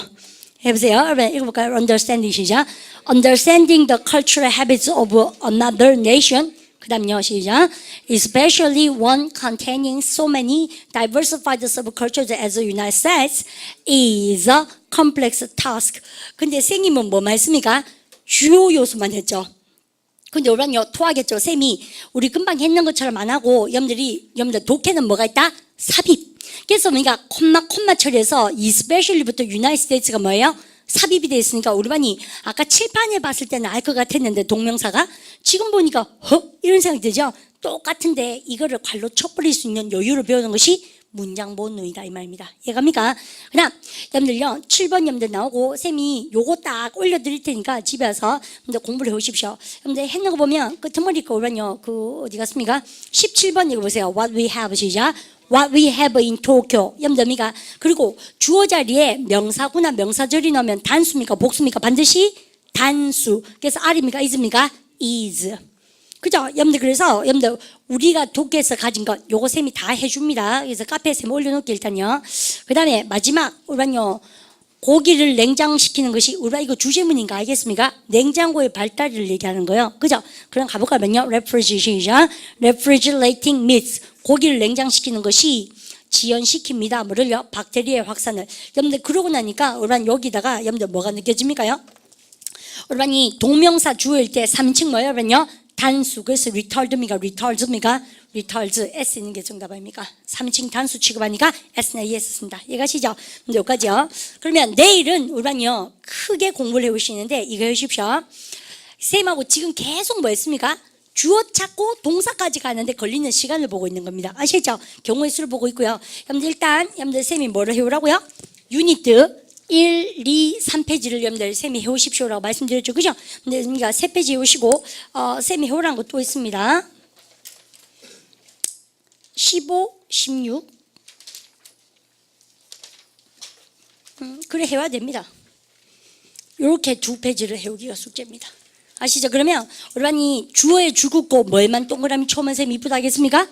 해보세요. 여러분 읽어볼까요? Understanding 시작. Understanding the cultural habits of another nation. 그 다음요 시작. Especially one containing so many diversified subcultures as the United States is a complex task. 근데 쌤님은 뭐 말씀입니까? 주요 요소만 했죠. 근데 우리는요 토하겠죠. 쌤이 우리 금방 했는 것처럼 안 하고 여러분들 독해는 뭐가 있다? 삽입. 그래서 우리가 콤마 처리해서 especially부터 United States가 뭐예요? 삽입이 되어 있으니까 우리 반이 아까 칠판에 봤을 때는 알 것 같았는데 동명사가 지금 보니까 이런 생각이 들죠. 똑같은데 이거를 관로 쳐버릴 수 있는 여유를 배우는 것이 문장 본능이다 이 말입니다. 이해갑니까? 그다음 여러분들요 7번 여러분들 나오고 쌤이 요거 딱 올려드릴 테니까 집에 와서 여러분들 공부를 해오십시오. 여러분들 했는 거 보면 끄트머리 거 오면요 어디 갔습니까? 17번 읽어보세요. What we have 시작. What we have in Tokyo. 여러분들 그리고 주어 자리에 명사구나 명사절이 나오면 단수입니까 복수입니까? 반드시 단수. 그래서 R입니까 is입니까? is. 그죠? 여러분들 그래서 여러분들 우리가 독해에서 가진 것 요거 쌤이 다 해줍니다. 그래서 카페에 쌤 올려놓을게 일단요. 그 다음에 마지막 우리는요 고기를 냉장시키는 것이 우리가 이거 주제문인가 알겠습니까? 냉장고의 발달을 얘기하는 거예요. 그죠? 그럼 가볼까요? refrigerating meats 고기를 냉장시키는 것이 지연시킵니다. 뭐를요? 박테리아의 확산을. 여러분들 그러고 나니까 우리는 여기다가 여러분들 뭐가 느껴집니까요? 우리는 동명사 주어일 때 3인칭 뭐예요? 그러면요 단수. 그래서 retard입니까? retards S 있는 게 정답 아닙니까? 3인칭 단수 취급하니까 S나 ES 쓴다. 이해가시죠? 근데 여기까지요. 그러면 내일은 우리는요 크게 공부를 해오시는데 이거 해주십시오. 쌤하고 지금 계속 뭐 했습니까? 주어 찾고 동사까지 가는데 걸리는 시간을 보고 있는 겁니다. 아시죠? 경우의 수를 보고 있고요. 여러분들 일단 여러분들 쌤이 뭐를 해오라고요? 유니트 1, 2, 3페이지를 여러분들 쌤이 해오십시오라고 말씀드렸죠. 그죠? 근데 우리가 3페이지 해오시고 쌤이 해오라는 것도 있습니다. 15, 16 그래 해와야 됩니다. 이렇게 2페이지를 해오기가 숙제입니다. 아시죠? 그러면 우리가 주어에 주국고 뭐에만 동그라미 쳐면 쌤이 이쁘다 하겠습니까?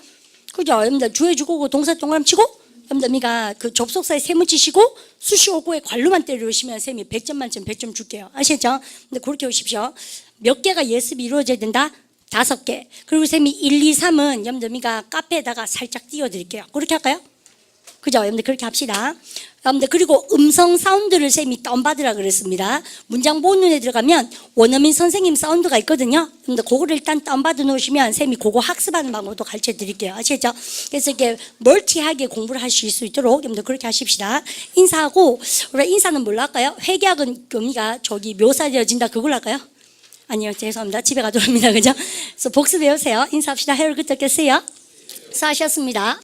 그죠? 여러분들 주어에 주국고 동사 동그라미 치고 여러분들 그 접속사에 세무 치시고 수시오고에 관로만 때려오시면 쌤이 100점 만점 100점 줄게요. 아시죠? 근데 그렇게 오십시오. 몇 개가 예습이 이루어져야 된다? 5개. 그리고 쌤이 1, 2, 3은 여러분들 카페에다가 살짝 띄워드릴게요. 그렇게 할까요? 그죠? 여러분들 그렇게 합시다. 여러분들 그리고 음성 사운드를 쌤이 다운받으라 그랬습니다. 문장 본문에 들어가면 원어민 선생님 사운드가 있거든요. 여러분들 그거를 일단 다운받아 놓으시면 쌤이 그거 학습하는 방법도 가르쳐 드릴게요. 아시죠? 그래서 이렇게 멀티하게 공부를 하실 수 있도록 여러분들 그렇게 하십시다. 인사하고 우리 인사는 뭘로 할까요? 회계학은 우리가 저기 묘사되어진다 그걸로 할까요? 아니요, 죄송합니다. 집에 가도록 합니다. 그죠? 그래서 복습 외우세요. 인사합시다. Have a good day. 수고하셨습니다.